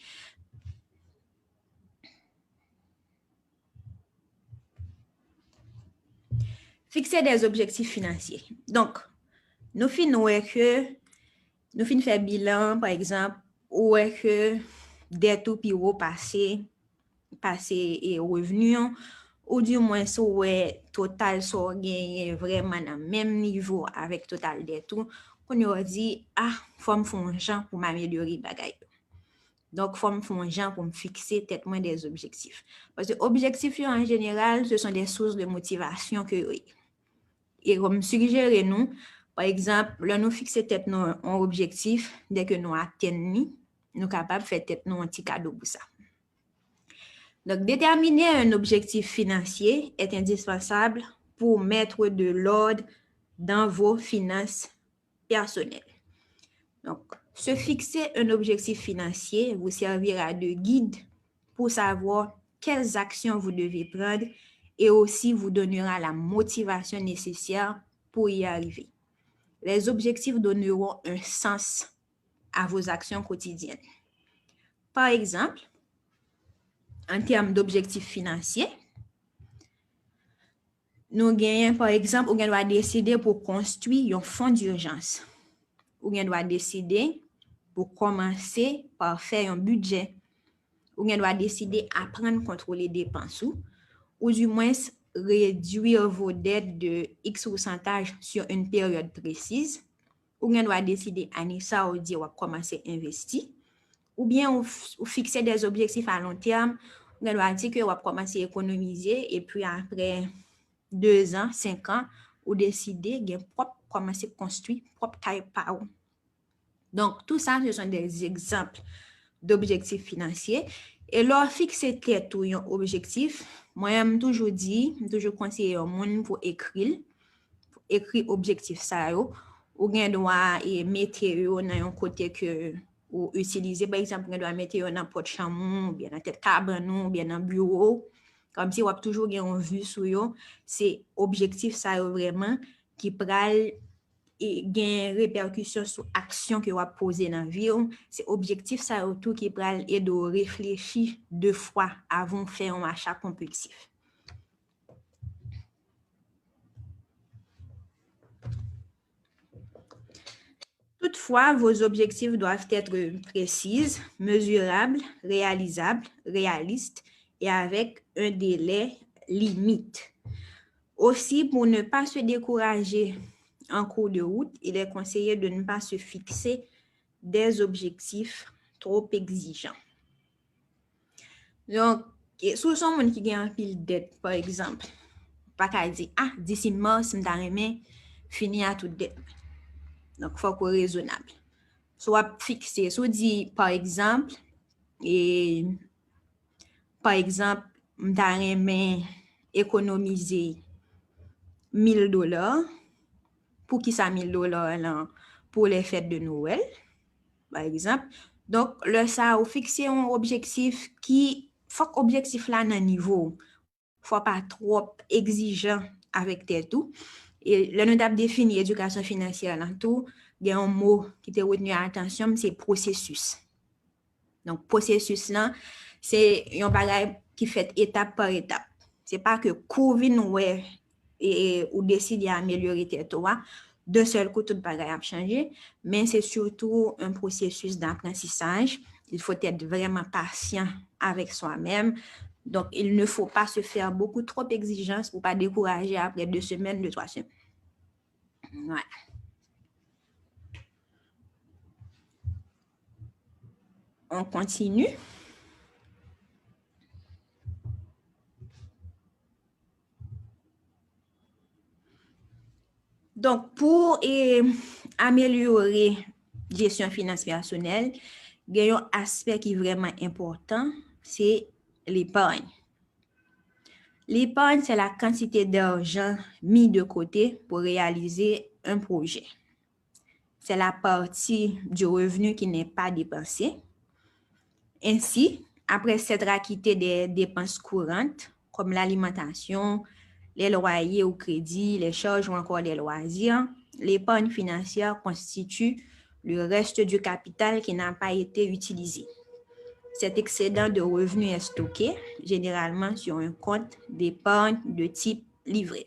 [SPEAKER 2] Fixer des objectifs financiers. Donc, nous finissons que nous finissons faire bilan, par exemple, ou que dette ou puis passé et revenu, ou du moins so total so gagné vraiment dans le même niveau avec total dette ou on a dit faut me faire un genre pour m'améliorer bagay. Donc faut me faire un genre pour me fixer tête moins des objectifs parce que objectifs en général ce sont des sources de motivation que et comme suggérer nous par exemple là nous fixer tête nous un objectif dès que nous atteignons nous capable faire tête nous un petit cadeau pour ça. Donc, déterminer un objectif financier est indispensable pour mettre de l'ordre dans vos finances personnelles. Donc, se fixer un objectif financier vous servira de guide pour savoir quelles actions vous devez prendre et aussi vous donnera la motivation nécessaire pour y arriver. Les objectifs donneront un sens à vos actions quotidiennes. Par exemple, en termes d'objectifs financiers, nous gagnons, par exemple, on doit décider pour construire un fonds d'urgence. On doit décider pour commencer par faire un budget. On doit décider à apprendre à contrôler les dépenses ou du moins réduire vos dettes de X pourcentage sur une période précise. On doit décider à ça ou dire on va commencer à investir. Ou bien on fixer des objectifs à long terme. On doit dire qu'on va commencer à économiser et puis après 2 ans, 5 ans, ou décider de commencer à construire propre caille par où. Donc, tout ça, ce sont des exemples d'objectifs financiers. Et leur fixer tête ou un objectif, moi, j'aime toujours dire, toujours conseiller au monde pour écrire objectif ça, ou bien doit mettre dans un côté que ou utiliser, par exemple, on doit mettre dans porte chambre, ou bien dans tête cabane, ou bien dans bureau, comme si on a toujours une vue sur eux, c'est objectif ça vraiment qui pral et gain répercussion sur action que on a posé dans vie, c'est objectif ça autour qui pral et de réfléchir 2 fois avant de faire un achat compulsif. Toutefois, vos objectifs doivent être précis, mesurables, réalisables, réalistes et avec un délai limite. Aussi, pour ne pas se décourager en cours de route, il est conseillé de ne pas se fixer des objectifs trop exigeants. Donc, sous son monde qui a un pile dette, par exemple, pas qu'à dire, d'ici mars, je fini à toute dette. Donc, il faut qu'on raisonnable. Soit fixé, soit dit, par exemple, je économiser $1,000. Pour qui ça $1,000 là? Pour les fêtes de Noël, par exemple. Donc, le ça, ou fixer un objectif qui, faut que l'objectif là dans niveau, faut pas trop exigeant avec tes tout. Et le nous avons défini éducation financière là tout, il y a un mot qui était retenu à attention, c'est processus. Donc, processus là, c'est un bagage qui fait étape par étape. C'est pas que COVID ou décide d'améliorer tes toi, d'un seul coup, tout le bagage a changé, mais c'est surtout un processus d'apprentissage. Il faut être vraiment patient avec soi-même. Donc, il ne faut pas se faire beaucoup trop d'exigences pour ne pas décourager après 2 semaines, 2, 3 semaines. Ouais. On continue. Donc, pour améliorer la gestion financière personnelle, il y a un aspect qui est vraiment important, c'est l'épargne. L'épargne, c'est la quantité d'argent mis de côté pour réaliser un projet. C'est la partie du revenu qui n'est pas dépensée. Ainsi, après s'être acquitté des dépenses courantes, comme l'alimentation, les loyers ou crédits, les charges ou encore les loisirs, l'épargne financière constitue le reste du capital qui n'a pas été utilisé. Cet excédent de revenus est stocké généralement sur un compte d'épargne de type livret.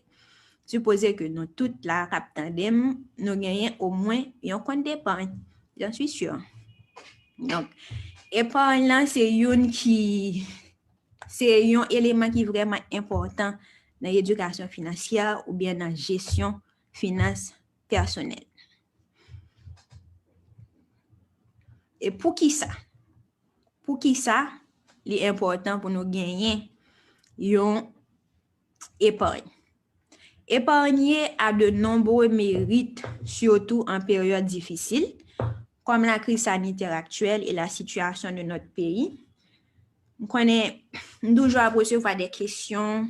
[SPEAKER 2] Supposez que nous toute la raptandem, nous gagnons au moins un compte d'épargne. J'en suis sûre. Donc, épargne là, c'est un élément qui est vraiment important dans l'éducation financière ou bien dans la gestion finance personnelle. Et pour qui ça? Pour qui ça, il est important pour nous gagner une épargne. Épargner a de nombreux mérites, surtout en période difficile, comme la crise sanitaire actuelle et la situation de notre pays. Nous connaissons toujours à recevoir des questions.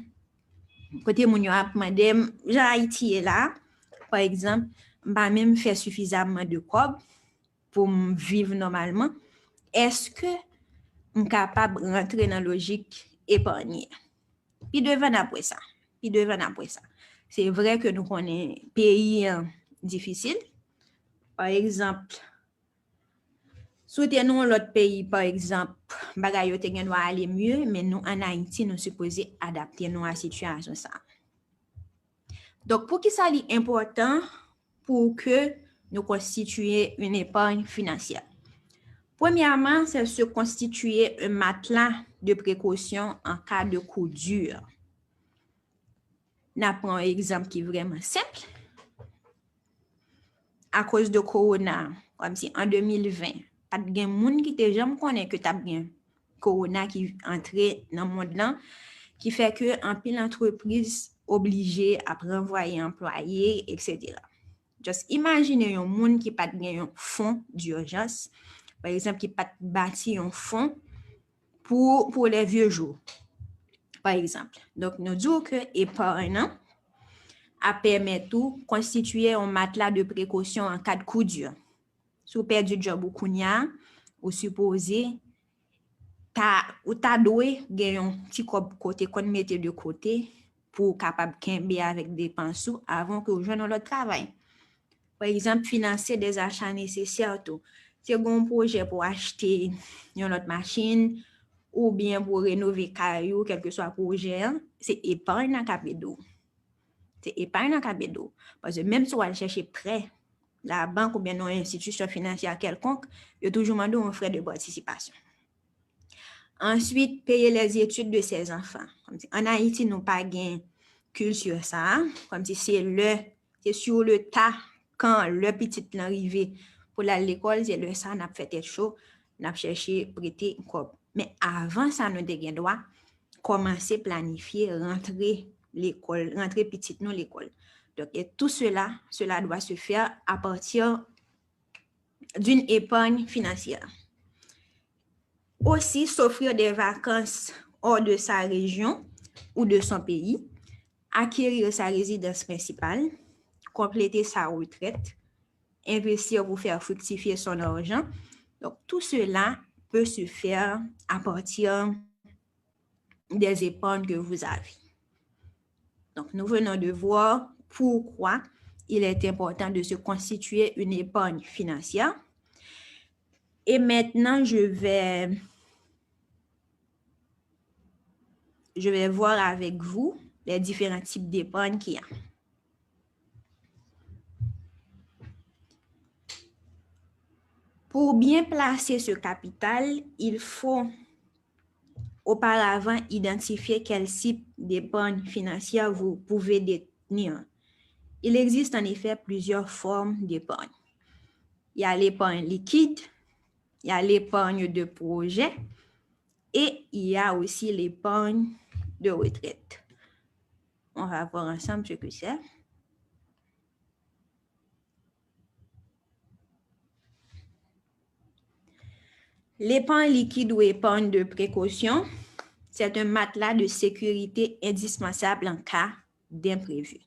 [SPEAKER 2] Côté mon madame, Haïti est là, par exemple, pas même faire suffisamment de cob pour vivre normalement. Est-ce que je suis capable de rentrer dans la logique épargnée? Puis devant après ça. C'est vrai que nous connaissons pays difficiles. Par exemple, soutenons l'autre pays, par exemple, bagaille doit aller mieux, mais nous, en Haïti, nous supposons adapter nous à la situation. Ça. Donc, pour qui ça est important pour que nous constituions une épargne financière? Premièrement, c'est se constituer un matelas de précaution en cas de coup dur. On prend un exemple qui est vraiment simple. À cause de Corona, comme si en 2020, pas de monde qui te jamais connaît que tu as bien Corona qui entré dans le monde là, qui fait que en pile entreprise obligée à renvoyer employés, etc. Just imaginez un monde qui pas de un fonds d'urgence, par exemple qui pas bâti un fonds pour les vieux jours, par exemple. Donc nous disons que épargne a permis tout constituer un matelas de précaution en cas de coup dur. Si vous perdez du job ou kounya, ou supposez ta doué gagner un petit côté qu'on mette de côté pour capable kembe avec des pensions avant que vous joignez l'autre travail. Par exemple, financer des achats nécessaires tout. C'est un projet pour acheter une autre machine ou bien pour rénover caillou, quel que soit le projet, c'est épargne dans capédo. C'est épargne dans capédo. Parce que même si on va chercher prêt la banque ou bien une institution financière quelconque, il y a toujours demandé un frais de participation. Ensuite, payer les études de ses enfants. En Haïti, nous pas gain culture ça, comme si c'est sur le tas quand le petit l'arrivée pour aller à l'école, c'est le ça n'a fait tête chaud, n'a cherché prêter quoi. Mais avant ça nous devons droit commencer planifier rentrer l'école, rentrer petite nous l'école. Donc et tout cela doit se faire à partir d'une épargne financière. Aussi, s'offrir des vacances hors de sa région ou de son pays, acquérir sa résidence principale, compléter sa retraite, investir pour faire fructifier son argent. Donc, tout cela peut se faire à partir des épargnes que vous avez. Donc, nous venons de voir pourquoi il est important de se constituer une épargne financière. Et maintenant, je vais voir avec vous les différents types d'épargne qu'il y a. Pour bien placer ce capital, il faut auparavant identifier quel type d'épargne financière vous pouvez détenir. Il existe en effet plusieurs formes d'épargne. Il y a l'épargne liquide, il y a l'épargne de projet et il y a aussi l'épargne de retraite. On va voir ensemble ce que c'est. L'épargne liquide ou épargne de précaution, c'est un matelas de sécurité indispensable en cas d'imprévu.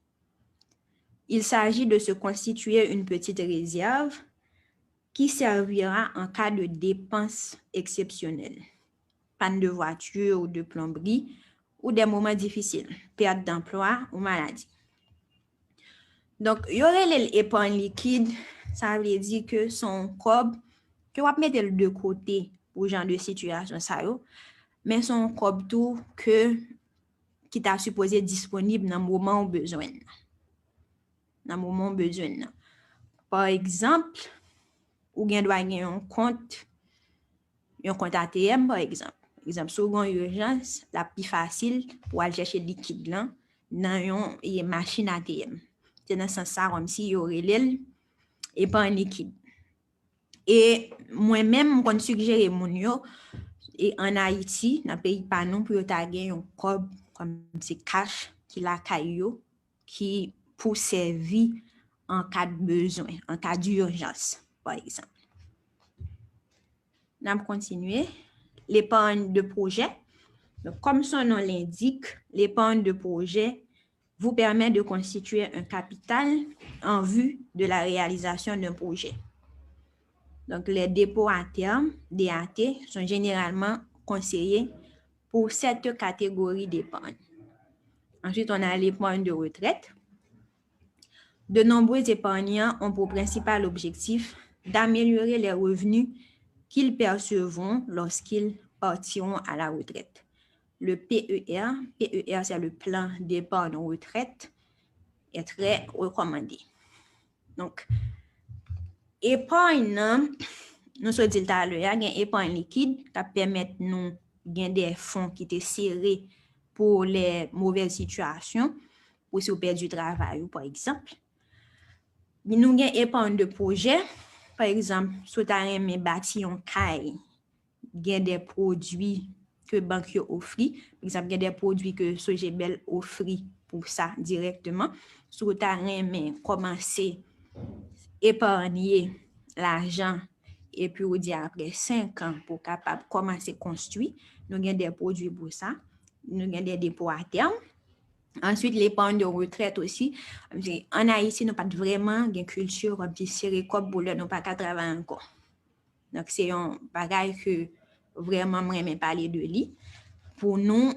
[SPEAKER 2] Il s'agit de se constituer une petite réserve qui servira en cas de dépenses exceptionnelles, panne de voiture ou de plomberie ou des moments difficiles, perte d'emploi ou maladie. Donc, il y aurait l'épargne liquide, ça veut dire que son cob, que vous mettez de côté pour ce genre de situation, ça, mais son cob tout qui t'a supposé disponible dans le moment où besoin. Dans le moment où besoin. Par exemple, ou bien doit gagner un compte ATM, par exemple. Par exemple, si vous avez une urgence, la plus facile pour aller chercher liquide là, dans une machine ATM. C'est dans ce sens comme si il y aurait l'île et pas un liquide. Et moi-même, je suggère mon yo, et en Haïti, dans le pays pas non pour gagner un cob comme c'est cash qui la caillou qui pour servir en cas de besoin, en cas d'urgence, par exemple. On va continuer. L'épargne de projet. Donc, comme son nom l'indique, l'épargne de projet vous permet de constituer un capital en vue de la réalisation d'un projet. Donc, les dépôts à terme, DAT, sont généralement conseillés pour cette catégorie d'épargne. Ensuite, on a l'épargne de retraite. De nombreux épargnants ont pour principal objectif d'améliorer les revenus qu'ils percevront lorsqu'ils partiront à la retraite. Le PER c'est le plan d'épargne retraite, est très recommandé. Donc, épargne, nous sommes dit tout à l'heure, il y a une épargne liquide qui permet nous de gagner des fonds qui étaient serrés pour les mauvaises situations, pour si vous perdez du travail, par exemple. Nous avons une épargne de projet, par exemple, si vous avez bâti un caille, il y a des produits que la banque offre. Par exemple, il y a des produits que Sogebel offre pour ça directement. Si vous avez commencé à épargner l'argent et puis vous dites après 5 ans pour capable commencer à construire, nous avons des produits pour ça. Nous avons des dépôts à terme. Ensuite, l'épargne de retraite aussi. En Haïti, nous n'avons pas vraiment une culture comme si c'est comme pour nous n'avons pas qu'à travailler encore. Donc, c'est un bagage que vraiment, moi, j'aime parler de lui. Pour nous,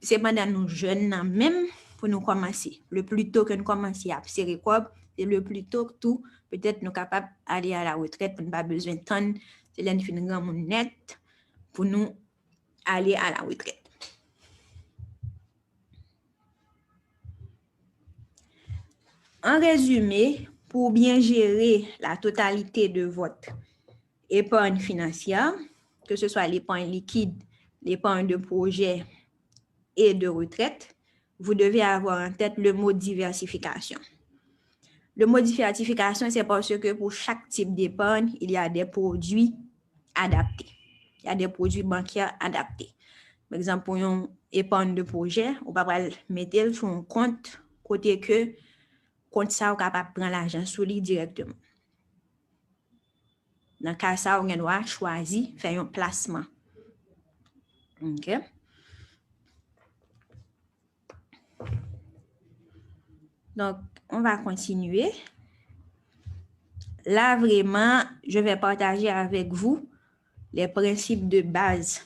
[SPEAKER 2] c'est pendant nous jeunes, même pour nous commencer. Le plus tôt que nous commençons à serrer quoi, c'est le plus tôt que tout, peut-être nous sommes capables d'aller à la retraite pour ne pas besoin de temps. C'est l'infiniment net pour nous aller à la retraite. En résumé, pour bien gérer la totalité de votre épargne financière, que ce soit l'épargne liquide, l'épargne de projet et de retraite, vous devez avoir en tête le mot diversification. Le mot diversification, c'est parce que pour chaque type d'épargne, il y a des produits adaptés. Il y a des produits bancaires adaptés. Par exemple, pour une épargne de projet, on va mettre sur un compte côté que compte ça, on est capable de prendre l'argent sur lui directement. Dans le cas ça, on doit choisir faire un placement. OK? Donc, on va continuer. Là, vraiment, je vais partager avec vous les principes de base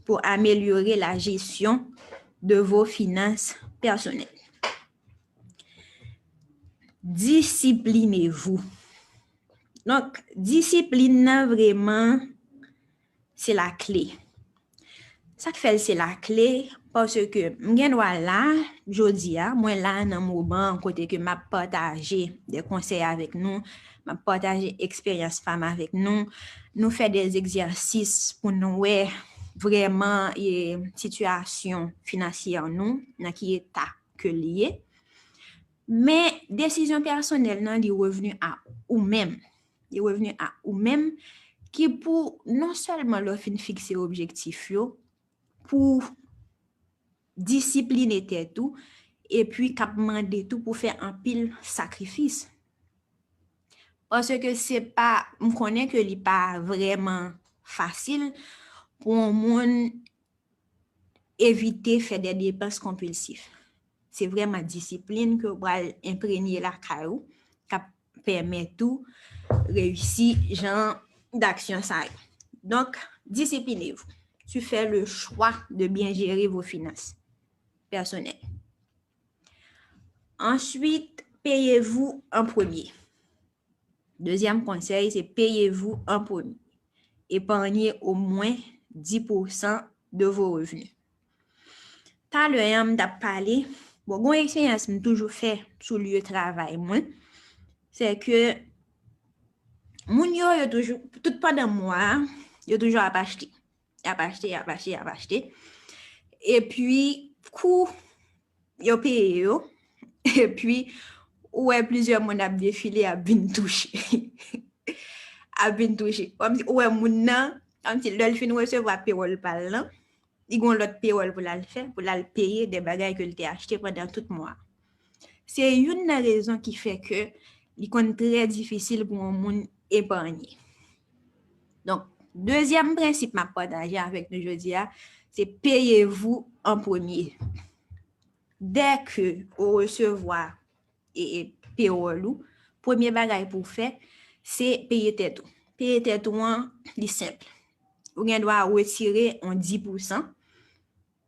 [SPEAKER 2] pour améliorer la gestion de vos finances personnelles. Disciplinez-vous. Donc, discipline, vraiment, c'est la clé. Ça fait, c'est la clé parce que moi là, je dis, moi là, dans mon moment, côté que m'a partagé des conseils avec nous, m'a partagé expérience femme avec nous fait des exercices pour nous vraiment situation financière nous, dans qui état que lié. Mais décision personnelle nan li revenu à ou même. Il revenu à ou même qui pour non seulement leur fin fixer objectif yo, pour discipliner tout et puis cap demander tout pour faire un pile sacrifice. Parce que c'est pas, on connaît que li pas vraiment facile pour un monde éviter faire des dépenses compulsives. C'est vraiment discipline que vous allez imprégner la caillou qui permet tout réussir genre d'action ça. Donc, disciplinez-vous. Tu fais le choix de bien gérer vos finances personnelles. Ensuite, payez-vous en premier. Deuxième conseil, c'est payez-vous en premier. Épargnez au moins 10% de vos revenus. T'as le yam d'ap parler. Bon, expérience que j'ai toujours fait sur le lieu de travail, moi, c'est que moun yo toujours, tout pendant mois, yo toujours à acheter. Et puis, coup, yo paye yo. Et puis, ouais, plusieurs moun ap défilé à bin touché. À bin touché. Comme si, ouais, moun nan, comme si l'ol fin recevoir payroll par là. Ils ont l'autre payroll pour la faire, pour la payer des bagages que tu as acheté pendant tout le mois. C'est une raison qui fait que il est très difficile pour un monde épargner. Donc, deuxième principe ma partager avec nous aujourd'hui, c'est payez-vous en premier. Dès que vous recevoir et payroll, premier bagage pour faire, c'est payer tête. Payer tête c'est simple. Vous doit retirer en 10%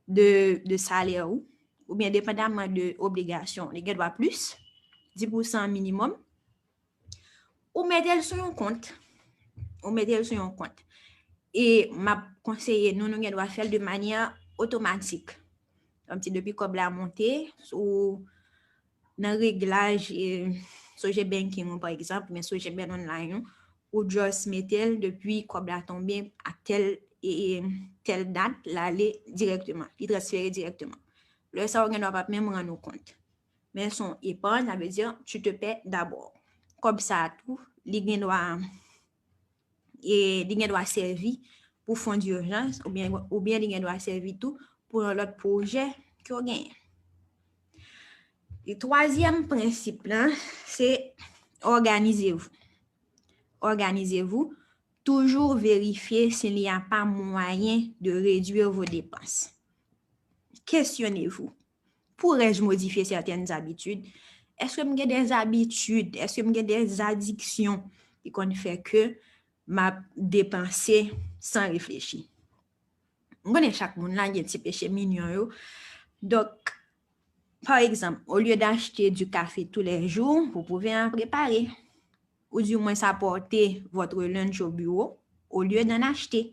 [SPEAKER 2] de salaire ou bien dépendamment de obligation, les gars doivent plus, 10% minimum, ou mettez-le sur un compte. Et m'a conseillé, nous doit faire de manière automatique. Comme si depuis qu'on l'a monté, ou dans le réglage, Soje Banking par exemple, mais Soje Ben Online, ou just mettez-le depuis qu'on l'a tombé à telle date, l'aller directement, il transférer directement. Le ça, on ne doit pas même rendre compte. Mais son épargne, ça veut dire tu te paies d'abord. Comme ça, tout, l'IGN doit servir pour fonds d'urgence ou bien l'IGN doit servir tout pour l'autre projet qu'on gagne. Le troisième principe, c'est organisez-vous. Organisez-vous. Toujours vérifier s'il n'y a pas moyen de réduire vos dépenses. Questionnez-vous. Pourrais-je modifier certaines habitudes? Est-ce que j'ai des habitudes? Est-ce que j'ai des addictions qui font que m'a dépensé sans réfléchir? On connaît chaque monde là, il y a un petit péché mignon. Donc, par exemple, au lieu d'acheter du café tous les jours, vous pouvez en préparer. Ou du moins s'apporter votre lunch au bureau au lieu d'en acheter.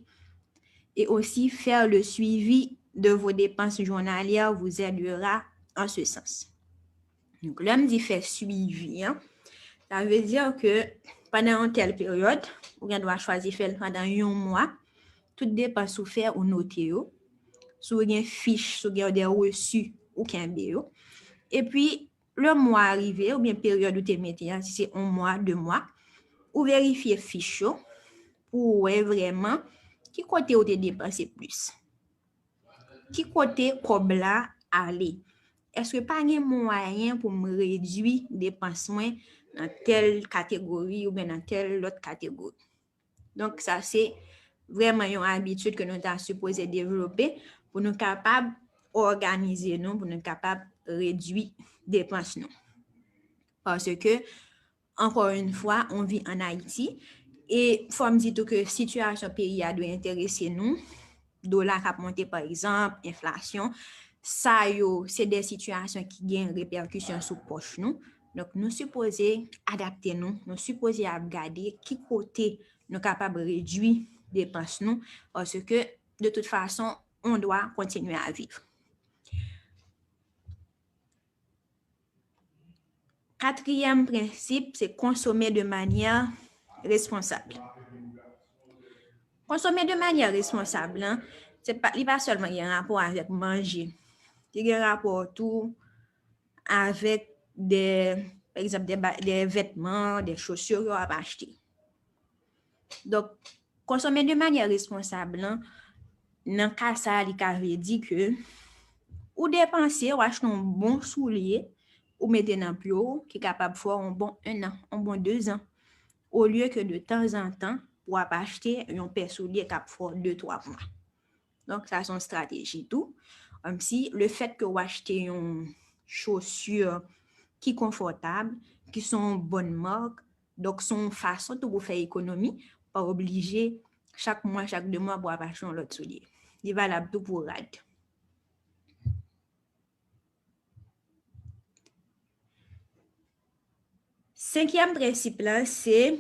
[SPEAKER 2] Et aussi faire le suivi de vos dépenses journalières vous aidera en ce sens. Donc, l'homme dit fait suivi, Ça veut dire que pendant une telle période, ou bien doit choisir faire pendant un mois, tout dépend sous faire ou noter yo, sous une fiche, sous des reçus ou qu'un bio. Et puis, le mois arrivé, ou bien période où tu es si c'est 1 mois, 2 mois, ou vérifier fiche pour voir vraiment qui côté où tu dépensé plus. Qui côté comme là aller. Est-ce que pas un moyen pour me réduire dépenses dans telle catégorie ou bien dans telle autre catégorie? Donc, ça, c'est vraiment une habitude que nous avons supposé développer pour nous capables d'organiser nous, pour nous capables de réduire dépenses nous. Parce que, encore une fois, on vit en Haïti et il faut me dire que la situation pays doit intéresser nous. Dollar a monté par exemple, inflation, ça c'est des situations qui ont une répercussion sur poche nous. Donc, nous supposons adapter nous supposons regarder qui côté nous capables de réduire dépenses nous parce que de toute façon, on doit continuer à vivre. Quatrième principe, c'est consommer de manière responsable. Consommer de manière responsable, hein, c'est pas seulement il y a un rapport avec manger. Il y a un rapport tout avec par exemple, des vêtements, des chaussures qu'on va acheter. Donc, consommer de manière responsable, hein, dans le cas ça, il avait dit que ou dépenser ou acheter un bon soulier ou mettre dans le qui est capable de faire un bon 1 an, un bon 2 ans, au lieu que de temps en temps, pour acheter un paire soulier qui fait 2-3 mois. Donc, ça, c'est une stratégie tout. Comme si le fait que vous achetez une chaussure qui est confortable, qui sont bonne marque, donc son façon de vous faire économie, pas obligé chaque mois, chaque 2 mois pour acheter un autre soulier. Il est valable tout pour rad. Cinquième principe là, c'est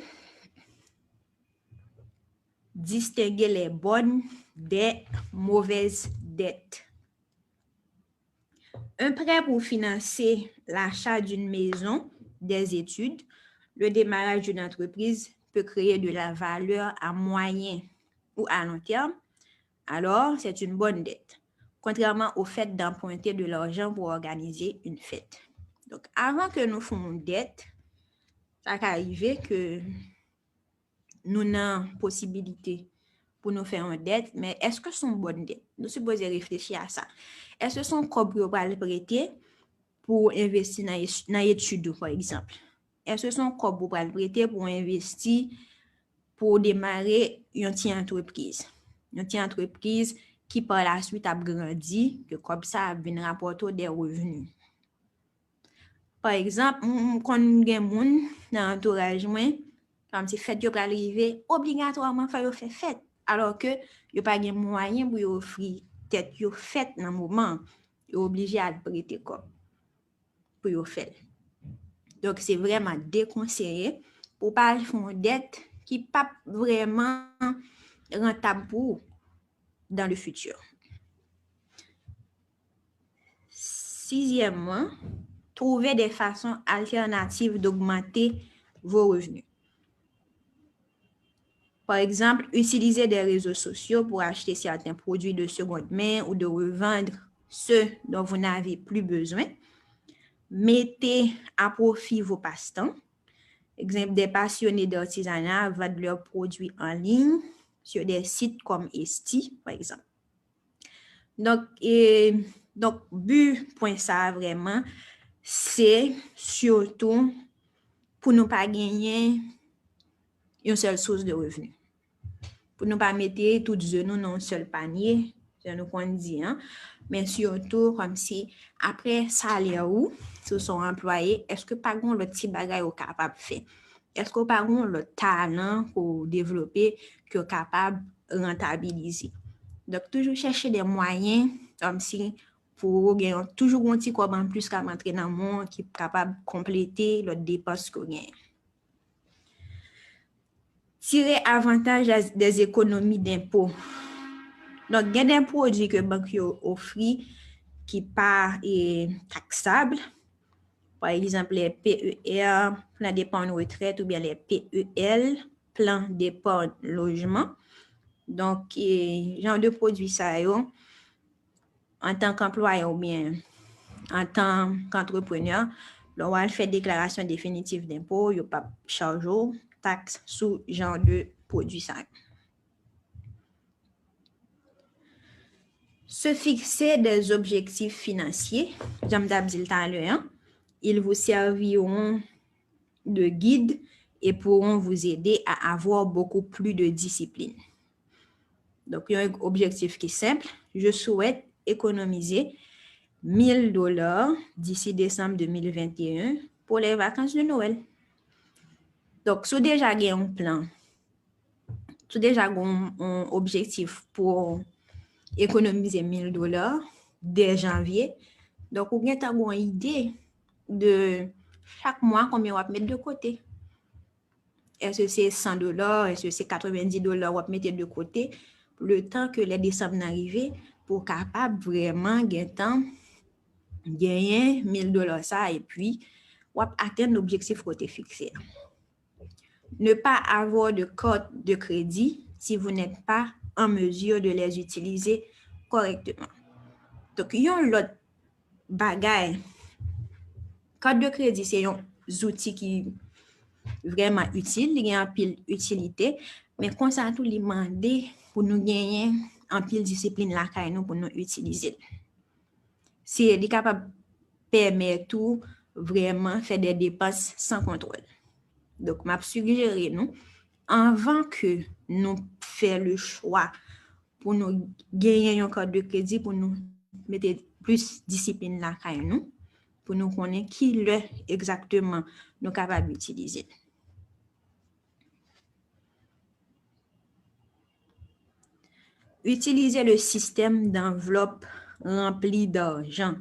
[SPEAKER 2] distinguer les bonnes des mauvaises dettes. Un prêt pour financer l'achat d'une maison, des études, le démarrage d'une entreprise peut créer de la valeur à moyen ou à long terme. Alors, c'est une bonne dette, contrairement au fait d'emprunter de l'argent pour organiser une fête. Donc, avant que nous fassions une dette, ça peut arriver que nous avons possibilité pour nous faire une dette, mais est-ce que c'est une bonne dette? Nous supposons réfléchir à ça. Est-ce que son corps pour le prêter pour investir dans l'étude, par exemple? Est-ce que son corps pour le prêter pour investir pour démarrer une petite entreprise? Une petite entreprise qui par la suite a grandi, que comme ça vient rapporter des revenus. Par exemple, quand on a moun dans l'entourage, comme si fête yo arriver, obligatoirement faire fête. Alors que yo pas de moyen pour offrir tête yo fête dans moment, yo obligé à prêter comme pour yo faire. Donc c'est vraiment déconseillé pour pas faire une dette qui pas vraiment rentable pour dans le futur. Sixièmement, trouver des façons alternatives d'augmenter vos revenus. Par exemple, utiliser des réseaux sociaux pour acheter certains produits de seconde main ou de revendre ceux dont vous n'avez plus besoin. Mettez à profit vos passe-temps. Exemple, des passionnés d'artisanat vendent leurs produits en ligne sur des sites comme Etsy, par exemple. Donc, but point ça vraiment, c'est surtout pour ne pas gagner une seule source de revenus. Pour ne pas mettre toutes les œufs dans un seul panier, c'est nous qu'on dit, hein? Mais surtout comme si après salaire ou sur son employé, est-ce que pas le petit bagage est capable de faire? Est-ce que pas le talent pour développer que capable de rentabiliser? Donc toujours chercher des moyens comme si pour gagner toujours un petit quoi en plus qu'à rentrer dans le monde qui est capable de compléter le dépense que gagne. Tirer avantage des économies d'impôts. Donc, il y a des produits que les banques offrent qui pas taxables. Par exemple, les PER, plan d'épargne retraite, ou bien les PEL, plan d'épargne logement. Donc, genre de produit ça, yo, en tant qu'employeur ou bien en tant qu'entrepreneur, l'on va faire déclaration définitive d'impôt, il n'y a pas charge taxe sous genre de produit ça. Se fixer des objectifs financiers, j'aime d'abord tout à l'heure, ils vous serviront de guide et pourront vous aider à avoir beaucoup plus de discipline. Donc, il y a un objectif qui est simple. Je souhaite économiser $1,000 d'ici décembre 2021 pour les vacances de Noël. Donc, si vous déjà avez un plan, si vous déjà avez un objectif pour économiser $1,000 dès janvier, donc vous avez une idée de chaque mois combien vous va mettre de côté. Est-ce que c'est $100? Est-ce que c'est $90 vous va mettre de côté le temps que les décembre arrivent pour capable vraiment gagner $1,000 ça et puis atteindre l'objectif côté fixé. Ne pas avoir de carte de crédit si vous n'êtes pas en mesure de les utiliser correctement. Donc, il y a un autre bagage. Carte de crédit, c'est un outil qui est vraiment utile, il y a une pile utilité, mais quand ça tout demander pour nous gagner en pile discipline là pour nous utiliser. C'est capable de permettre tout vraiment faire des dépenses sans contrôle. Donc, je suggère nous, avant que nous fassions le choix pour nous gagner un carte de crédit, pour nous mettre plus de discipline là nous, pour nous connaître qui le exactement nous capables d'utiliser. Utiliser le système d'enveloppe rempli d'argent.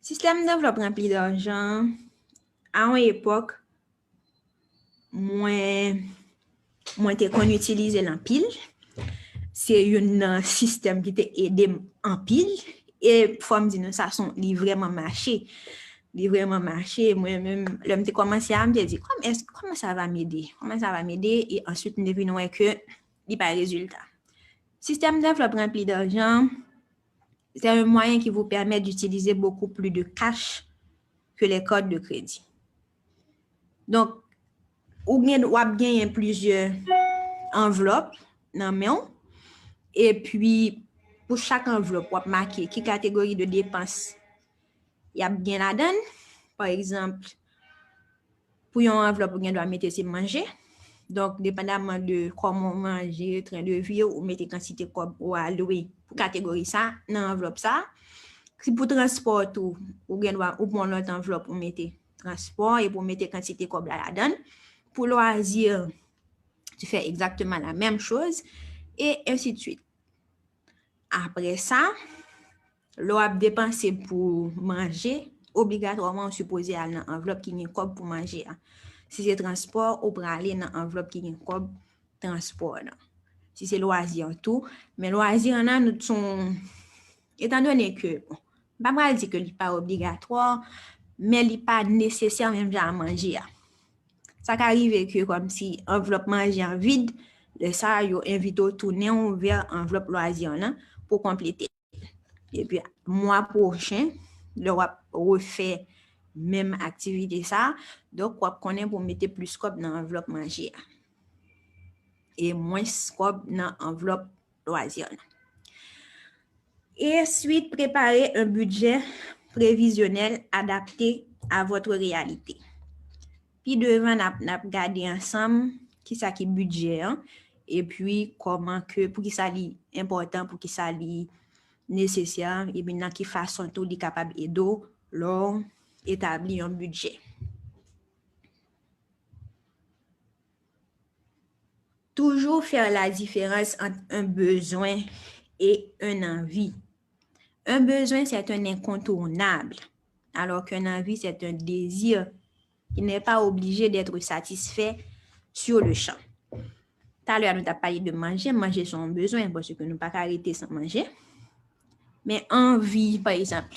[SPEAKER 2] Système d'enveloppe rempli d'argent, à une époque, moi qu'on utilise en pile. C'est un système qui t'a aidé en pile. Et faut me dire, ça sont vraiment marché. Vraiment marché. Moi-même, l'homme a commencé à me dire, comment ça va m'aider? Comment ça va m'aider? Et ensuite, nous devinons que il n'y a pas de résultat. Système d'enveloppe rempli d'argent, c'est un moyen qui vous permet d'utiliser beaucoup plus de cash que les codes de crédit. Donc, vous avez plusieurs enveloppes dans le main. Et puis, pour chaque enveloppe, vous marquer qui catégorie de dépenses il y a bien la donne. Par exemple, pour une enveloppe, vous doit mettre c'est manger. Donc, dépendamment de comment manger, train de vie, ou mettez quantité ou allouer pour catégorie ça, dans l'enveloppe ça. Si pour transport, vous doit ou pour l'autre enveloppe, vous mettez transport et pour mettre quantité comme la donne. Pour loisir, tu fais exactement la même chose et ainsi de suite. Après ça, l'on a dépensé pour manger, obligatoirement supposé à l'enveloppe qui est comme pour manger. Si c'est transport, on peut aller dans l'enveloppe qui est comme transport. Si c'est loisir, tout. Mais loisir, nous sont, étant donné que, pas mal dit que ce n'est pas obligatoire, mais ce n'est pas nécessaire même à manger. Ça arrive que comme si enveloppe manger en vide, ça, yo invite à tourner vers enveloppe loisir pour compléter. Et puis, mois prochain, le refait même activité ça. Donc, on connaît pour mettre plus scope dans l'enveloppe manger et moins scope dans l'enveloppe loisir. Et ensuite, préparer un budget prévisionnel adapté à votre réalité. Puis, devant, nous regarder ensemble qui ça qui est budget et puis comment que, pour qui ça est important, pour qui ça est nécessaire et bien dans quelle façon tout est capable d'aider l'on établir un budget. Toujours faire la différence entre un besoin et une envie. Un besoin, c'est un incontournable, alors qu'une envie, c'est un désir qui n'est pas obligé d'être satisfait sur le champ. Tout à l'heure, nous avons parlé de manger. Manger, c'est un besoin parce que nous ne pouvons pas arrêter sans manger. Mais envie, par exemple.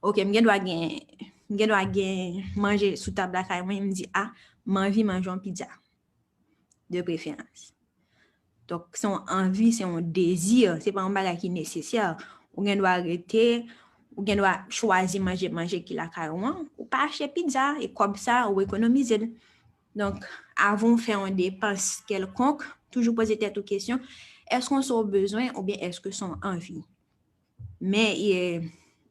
[SPEAKER 2] Ok, je dois gagner gen doit manger sous table la caille, moi, il me dit, ah, m'envie manger une pizza. De préférence. Donc, son envie, c'est un désir, c'est pas un bagage qui est nécessaire. Ou gen doit arrêter, ou gen doit choisir manger qui la caille, ou pas acheter pizza, et comme ça, ou économiser. Donc, avant de faire une dépense quelconque, toujours poser tête aux questions, est-ce qu'on a besoin ou bien est-ce que son envie? Mais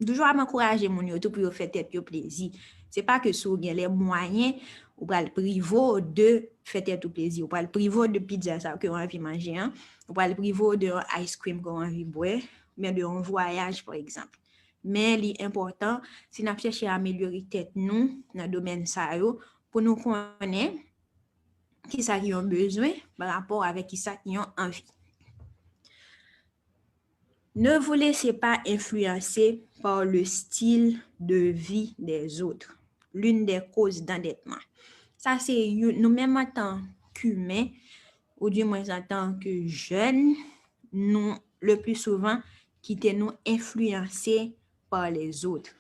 [SPEAKER 2] toujours à m'encourager mon yo tout pour faire tête au plaisir. C'est pas que si vous avez les moyens ou pas le privo de faire tête au plaisir, ou pas le privo de pizza ça que on a envie manger, hein? Ou pas le privo de ice cream qu'on a envie boire, mais de un voyage par exemple. Mais l'important, c'est de chercher à améliorer tête nous dans le domaine ça yo pour nous connaître qui ça qui ont besoin par rapport avec qui ça qui ont envie. Ne vous laissez pas influencer par le style de vie des autres. L'une des causes d'endettement. Ça, c'est nous-mêmes en tant qu'humains, ou du moins en tant que jeunes, nous, le plus souvent, quittons-nous influencer par les autres.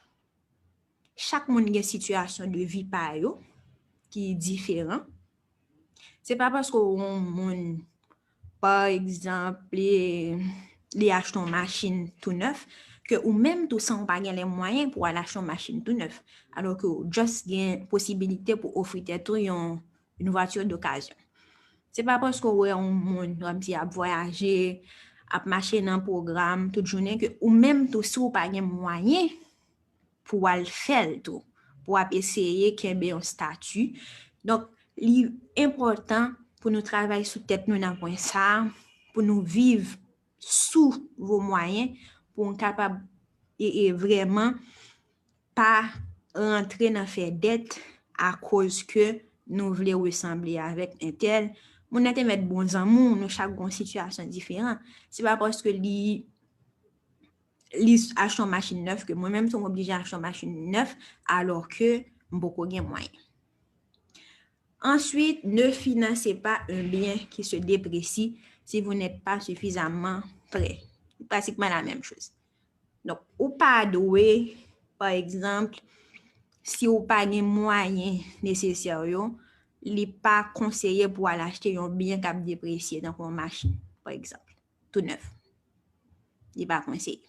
[SPEAKER 2] Chaque monde a une situation de vie par eux, qui est différente. C'est pas parce qu'on, par exemple, les acheter une machine tout neuf, que ou même tout sans pas les moyens pour aller acheter une machine tout neuf, alors que juste gain possibilité pour offrir une voiture d'occasion. C'est pas parce que ouais on petit à voyager, à marcher dans un programme toute journée que ou même tout si ou pas les moyens pour aller faire tout, pour essayer qu'il y ait un statut. Donc l'important pour nous travailler sous tête nous dans point ça, pour nous vivre sous vos moyens pour être capable et vraiment pas rentrer dans faire dette à cause que nous voulons ressembler avec un tel. Nous n'avons mettre bons amours, nous chaque situation différente. C'est pas parce que li acheter une machine neuve que moi-même suis obligé d'acheter une machine neuve alors que beaucoup de moyens. Ensuite, ne financez pas un bien qui se déprécie si vous n'êtes pas suffisamment prêt. C'est pratiquement la même chose. Donc, ou pas doué, par exemple, si vous n'avez pas les moyens nécessaires, il n'est pas conseillé pour aller acheter un bien qui a déprécié dans une machine, par exemple, tout neuf. Il n'est pas conseillé.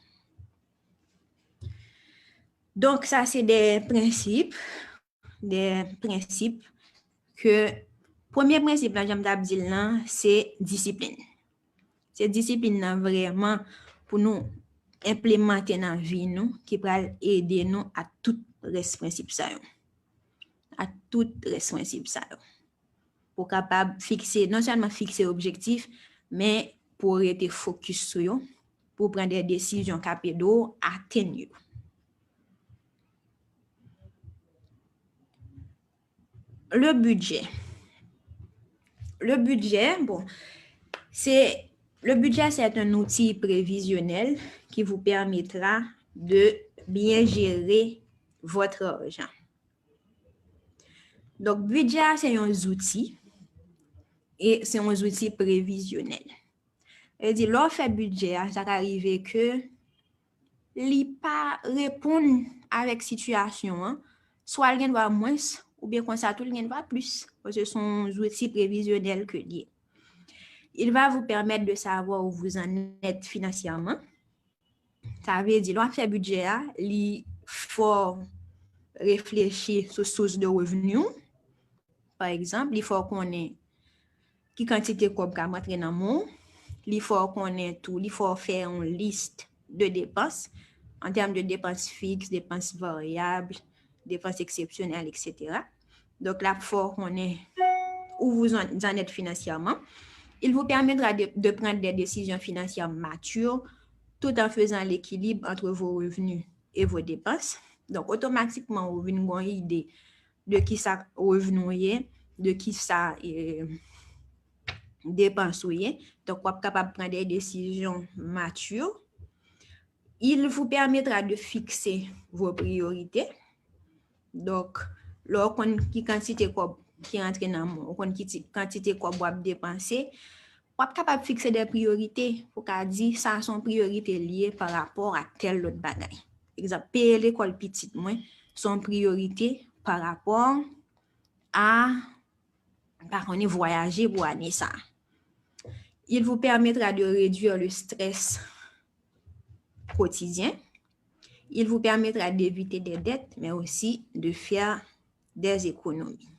[SPEAKER 2] Donc, ça, c'est des principes que, premier principe, là, j'aime dire, c'est discipline. C'est discipline là, vraiment pour nous implémenter dans la vie, nous, qui va aider nous à tout reste principe ça. À tout reste principe ça. Pour capable fixer, non seulement fixer objectif, mais pour être focus sur eux, pour prendre des décisions capables d'atteindre. Le budget. Le budget, bon, c'est un outil prévisionnel qui vous permettra de bien gérer votre argent. Donc, budget, c'est un outil et c'est un outil prévisionnel. C'est-à-dire, lorsqu'on fait budget, ça arrive que il pas répondre avec situation, hein? Soit il va moins ou bien comme ça tout le monde va plus parce que ce sont des outils prévisionnels que liés. Il va vous permettre de savoir où vous en êtes financièrement. Ça veut dire lorsqu'on fait budget, il faut réfléchir sur source de revenus. Par exemple, il faut qu'on ait qui quantité qu'on peut mettre dans mon, il faut qu'on ait tout, il faut faire une liste de dépenses en termes de dépenses fixes, dépenses variables, dépenses exceptionnelles, etc. Donc là, il faut qu'on ait où vous en êtes financièrement. Il vous permettra de prendre des décisions financières matures tout en faisant l'équilibre entre vos revenus et vos dépenses. Donc, automatiquement, vous avez une idée de qui ça revenu, de qui ça dépense. Donc, vous êtes capable de prendre des décisions matures. Il vous permettra de fixer vos priorités. Donc, lorsqu'on qui quantité qui entre dans mon, quantité quoi vous dépenser, vous êtes capable de fixer des priorités pour qu'à dire ça sont priorités liées par rapport à tel autre bagage. Exemple, payer l'école petite moins, sont priorité par rapport à voyager pour année ça. Il vous permettra de réduire le stress quotidien. Il vous permettra d'éviter des dettes, mais aussi de faire des économies.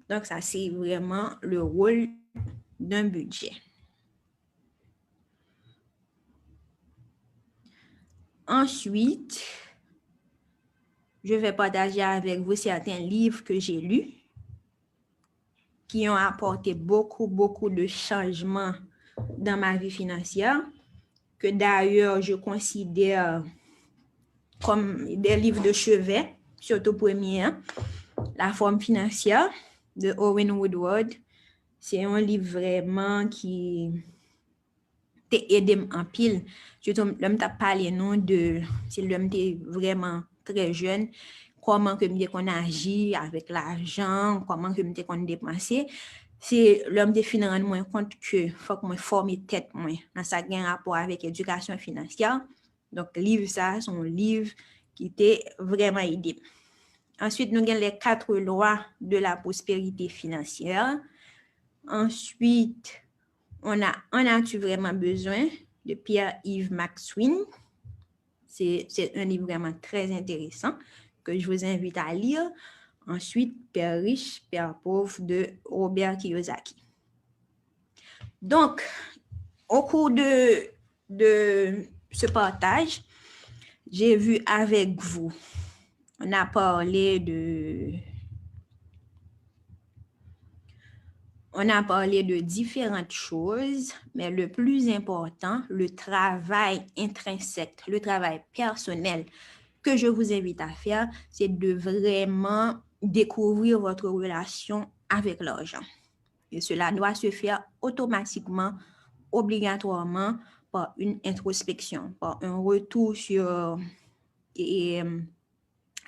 [SPEAKER 2] Donc, ça, c'est vraiment le rôle d'un budget. Ensuite, je vais partager avec vous certains livres que j'ai lus qui ont apporté beaucoup de changements dans ma vie financière, que d'ailleurs, je considère comme des livres de chevet, surtout premier, La forme financière de Owen Woodward. C'est un livre vraiment qui t'a aidé en pile. Surtout, l'homme t'a parlé non de, c'est l'homme t'es vraiment très jeune, comment que qu'on agit avec l'argent, comment que qu'on dépenser. C'est l'homme te fin rendre moi compte que faut que moi former tête moi dans ça gain rapport avec éducation financière. Donc livre ça, son livre qui t'est vraiment aidé. Ensuite, nous avons les 4 lois de la prospérité financière. Ensuite, on a-tu vraiment besoin de Pierre-Yves McSween. C'est un livre vraiment très intéressant que je vous invite à lire. Ensuite, Père riche, Père pauvre de Robert Kiyosaki. Donc, au cours de ce partage, j'ai vu avec vous, on a parlé de différentes choses, mais le plus important, le travail intrinsèque, le travail personnel que je vous invite à faire, c'est de vraiment découvrir votre relation avec l'argent. Et cela doit se faire automatiquement, obligatoirement, par une introspection, par un retour sur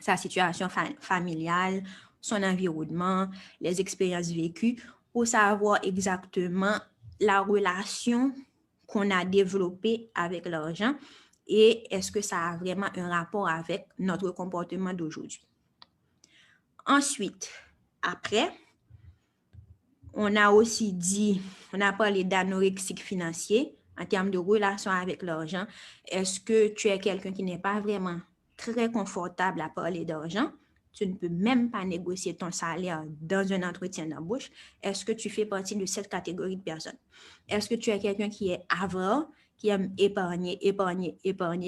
[SPEAKER 2] sa situation familiale, son environnement, les expériences vécues, pour savoir exactement la relation qu'on a développée avec l'argent et est-ce que ça a vraiment un rapport avec notre comportement d'aujourd'hui. Ensuite, après, on a parlé d'anorexique financier en termes de relation avec l'argent. Est-ce que tu es quelqu'un qui n'est pas vraiment très confortable à parler d'argent? Tu ne peux même pas négocier ton salaire dans un entretien d'embauche. Est-ce que tu fais partie de cette catégorie de personnes? Est-ce que tu es quelqu'un qui est avare, qui aime épargner,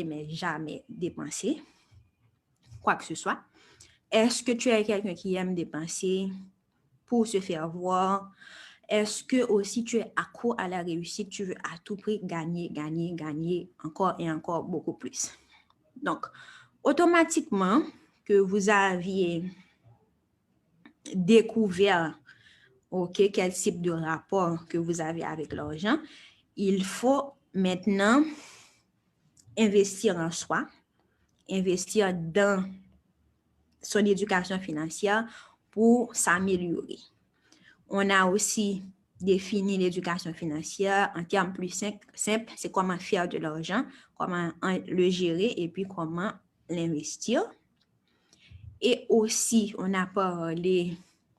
[SPEAKER 2] mais jamais dépenser quoi que ce soit? Est-ce que tu es quelqu'un qui aime dépenser pour se faire voir? Est-ce que aussi tu es accro à la réussite? Tu veux à tout prix gagner encore et encore beaucoup plus. Donc, automatiquement que vous aviez découvert quel type de rapport que vous avez avec l'argent, il faut maintenant investir en soi, investir dans son éducation financière pour s'améliorer. On a aussi défini l'éducation financière en termes plus simples, c'est comment faire de l'argent, comment le gérer et puis comment l'investir. Et aussi, on a parlé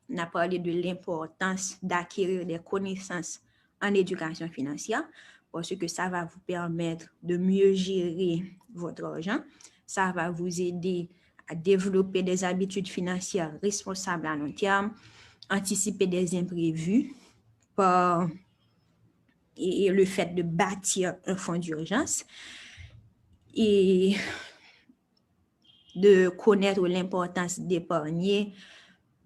[SPEAKER 2] de l'importance d'acquérir des connaissances en éducation financière parce que ça va vous permettre de mieux gérer votre argent. Ça va vous aider à développer des habitudes financières responsables à long terme, anticiper des imprévus et le fait de bâtir un fonds d'urgence et de connaître l'importance d'épargner.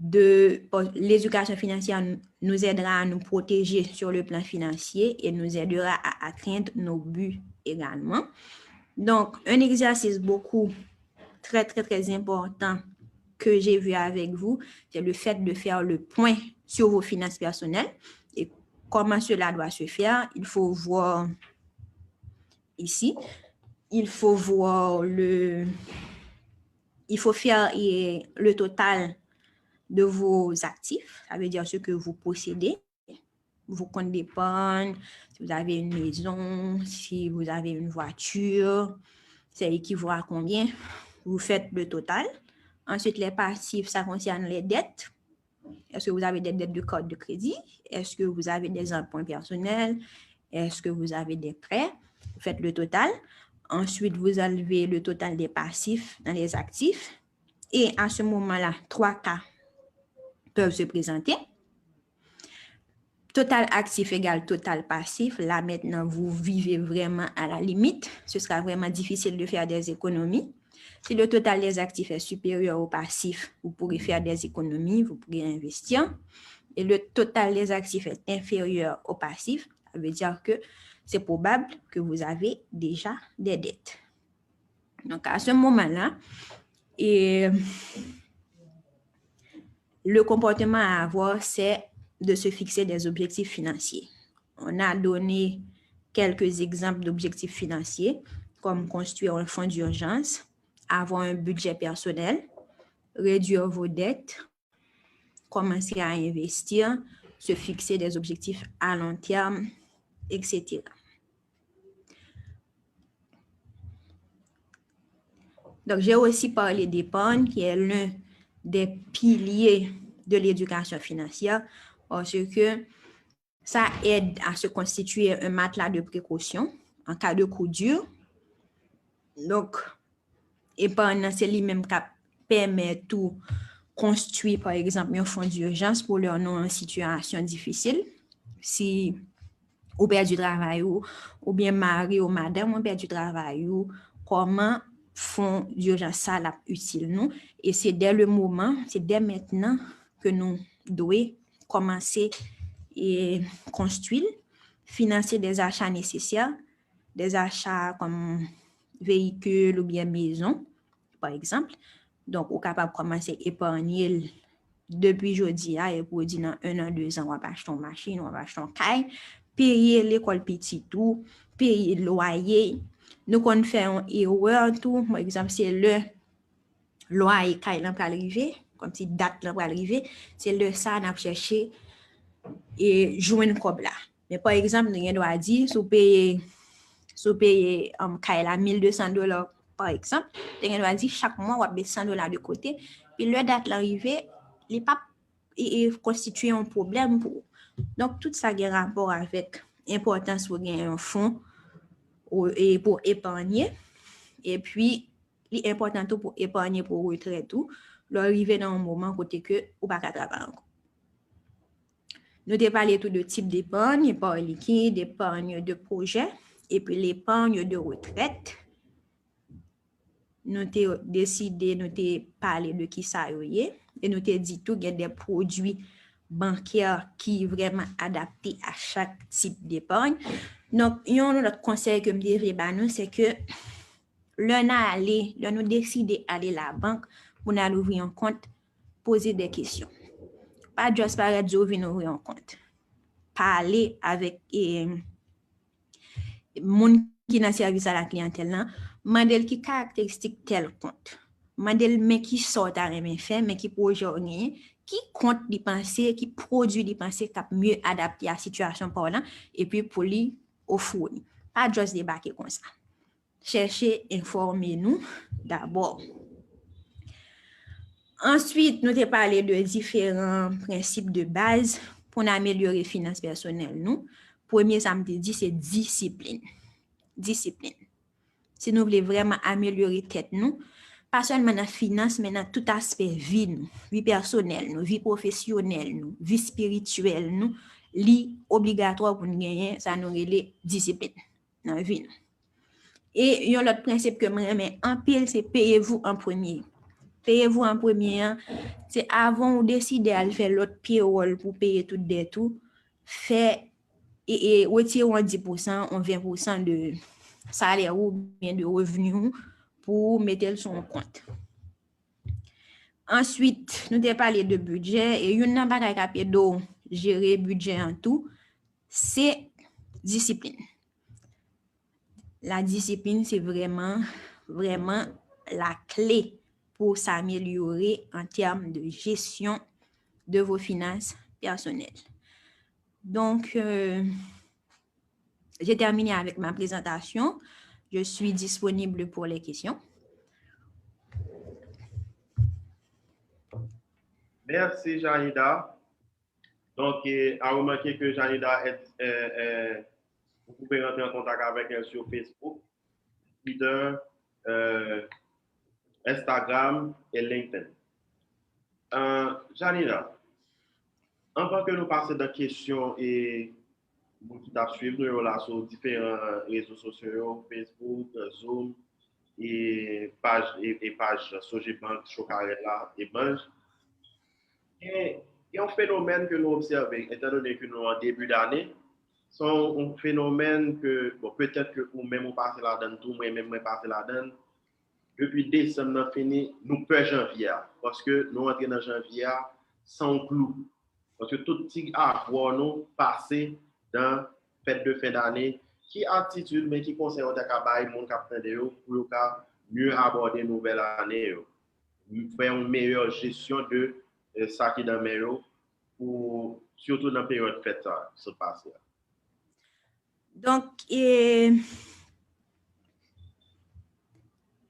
[SPEAKER 2] L'éducation financière nous aidera à nous protéger sur le plan financier et nous aidera à atteindre nos buts également. Donc, un exercice très important que j'ai vu avec vous, c'est le fait de faire le point sur vos finances personnelles et comment cela doit se faire. Il faut voir ici, il faut faire le total de vos actifs, ça veut dire ce que vous possédez, vos comptes d'épargne, si vous avez une maison, si vous avez une voiture, c'est équivaut à combien vous faites le total. Ensuite, les passifs, ça concerne les dettes. Est-ce que vous avez des dettes de carte de crédit? Est-ce que vous avez des emprunts personnels? Est-ce que vous avez des prêts? Vous faites le total. Ensuite, vous enlevez le total des passifs dans les actifs. Et à ce moment-là, 3 cas peuvent se présenter. Total actif égale total passif. Là, maintenant, vous vivez vraiment à la limite. Ce sera vraiment difficile de faire des économies. Si le total des actifs est supérieur au passif, vous pourrez faire des économies, vous pourrez investir. Et le total des actifs est inférieur au passif, ça veut dire que c'est probable que vous avez déjà des dettes. Donc, à ce moment-là, le comportement à avoir, c'est de se fixer des objectifs financiers. On a donné quelques exemples d'objectifs financiers, comme construire un fonds d'urgence, avoir un budget personnel, réduire vos dettes, commencer à investir, se fixer des objectifs à long terme, etc. Donc, j'ai aussi parlé d'épargne, qui est l'un des piliers de l'éducation financière, parce que ça aide à se constituer un matelas de précaution en cas de coup dur. Donc, épargne, c'est lui-même qui permet tout construire, par exemple, un fonds d'urgence pour leur non en situation difficile. Si vous perdez du travail ou bien mari ou madame ou perd du travail ou comment fonds d'urgence ça là utile nous. Et c'est dès le moment, c'est dès maintenant que nous devons commencer et construire, financer des achats nécessaires, des achats comme véhicules ou bien maison, par exemple. Donc, vous êtes capable de commencer à épargner depuis jeudi et pour dire dans 1 an, 2 ans, on va acheter une machine, on va acheter un caille, payer l'école petit tout, payer le loyer. Nous, quand on fait un erreur tout, par exemple, c'est le loyer qui va arriver, comme si date va arriver, c'est le ça qu'on a cherché et jouer une cob là. Mais par exemple, nous doit dire, si vous payez $1 $1,200 par exemple, vous doit dire chaque mois, on va mettre $100 de côté, puis le date l'arrivée, les pas constituer un problème pour. Donc, tout ça a rapport avec l'importance pour gagner un fonds et pour épargner. Et puis, l'important pour épargner pour retraite tout, l'arrivée dans un moment côté que ou pas travailler encore. Nous avons parlé tout de type d'épargne, épargne liquide, épargne de projet, et puis l'épargne de retraite. Nous avons décidé, nous avons parlé de qui ça y est, et nous avons dit tout, il y a des produits bancaires qui sont vraiment adaptés à chaque type d'épargne. Donc, un autre conseil que je dirais, c'est que nous décidons d'aller à la banque pour nous ouvrir un compte, poser des questions. Pas juste par radio, venir ouvrir un compte. Parler avec les gens qui ont service à la clientèle, modèle qui caractéristique tel compte. Modèle mais qui sort à rien faire, mais qui projet qui compte d'y penser, qui produit d'y penser, qui mieux adapté à la situation par là, et puis pour lui offrir. Pas juste débarquer comme ça. Cherchez, informez-nous d'abord. Ensuite, nous avons parlé de différents principes de base pour améliorer les finances personnelles. Premier, ça me dit, c'est discipline. Discipline. Si nous voulons vraiment améliorer tête nous, pas seulement dans la finance, mais dans tout aspect vie nous, vie personnelle nous, vie professionnelle nous, vie spirituelle nous, li obligatoire pour nous gagner, ça nous relève discipline dans la vie nous. Et il y a l'autre principe que moi mais en pile, c'est payez-vous en premier. Payez-vous en premier, c'est avant de décider à faire l'autre payroll pour payer tout des tout, fait et retirer 10%, 20% de salaire ou bien de revenus pour mettre sur un compte. Ensuite, nous avons parlé de budget et une n'a pas capé de gérer budget en tout, c'est discipline. La discipline, c'est vraiment la clé pour s'améliorer en termes de gestion de vos finances personnelles. Donc, j'ai terminé avec ma présentation. Je suis disponible pour les questions.
[SPEAKER 1] Merci, Janida. Donc, à remarquer que Janida vous pouvez rentrer en contact avec elle sur Facebook, Twitter, euh, Instagram et LinkedIn. Janida, avant que nous passions dans questions et vous qui t'a suivi nous là sur différents réseaux sociaux, Facebook, Zoom et page Sojibank, Chocarella et Bange. Et un phénomène que nous observons, étant donné que nous en début d'année, c'est un phénomène que bon, peut-être que vous-même vous passez là-dedans, tout moi-même je passe là-dedans. Depuis décembre fini, nous peur janvier parce que nous entrons dans janvier sans clou. Parce que tout petit avoir nous passé dans fête de fin d'année, qui attitude mais qui conseille au travail mon capitaine de pour mieux aborder une nouvelle année, faire une meilleure gestion de ça qui est dans mes pour surtout dans la période fête ça se passe.
[SPEAKER 2] Donc,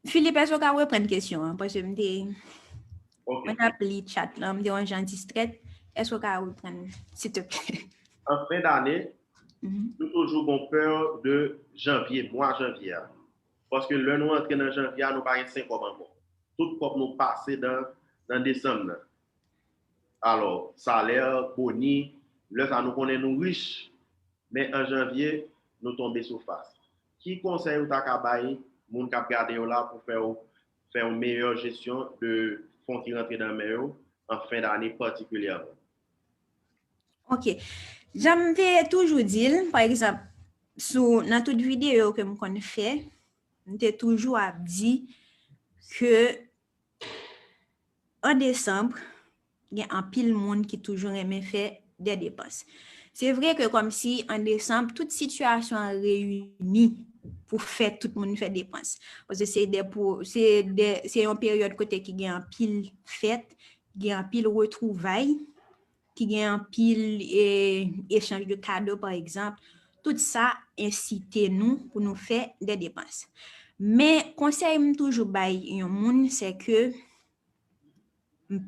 [SPEAKER 2] Philippe, est-ce que vous reprendre une question? Hein? Parce que on a appelé chat, là, on est gens distrait. Est-ce que vous reprendre, s'il te plaît?
[SPEAKER 1] En fin d'année, nous toujours avons peur de janvier, mois janvier. Parce que le nous entrons dans janvier, nous pas 5 mois encore. Tout comme nous passer dans décembre. Alors, salaire, boni, là, ça nous connaît nous riches. Mais en janvier, nous tombons sur face. Qui conseille ou takabayi, moun kap garder là pour faire une meilleure gestion de fonds qui rentrent dans le meilleur en fin d'année particulièrement?
[SPEAKER 2] Ok. J'aime toujours dire, par exemple, dans toute vidéo que je fais, je toujours dit que en décembre, il y a un pile monde qui toujours aimé faire des dépenses. C'est vrai que comme si en décembre, toute situation est réunie pour faire tout le monde faire des dépenses. Parce que c'est une période côté qui a un pile fête, qui a un pile retrouvailles, qui a un pile échange de cadeaux par exemple. Tout ça incite nous pour nous faire des dépenses. Mais conseil toujours bail un monde c'est que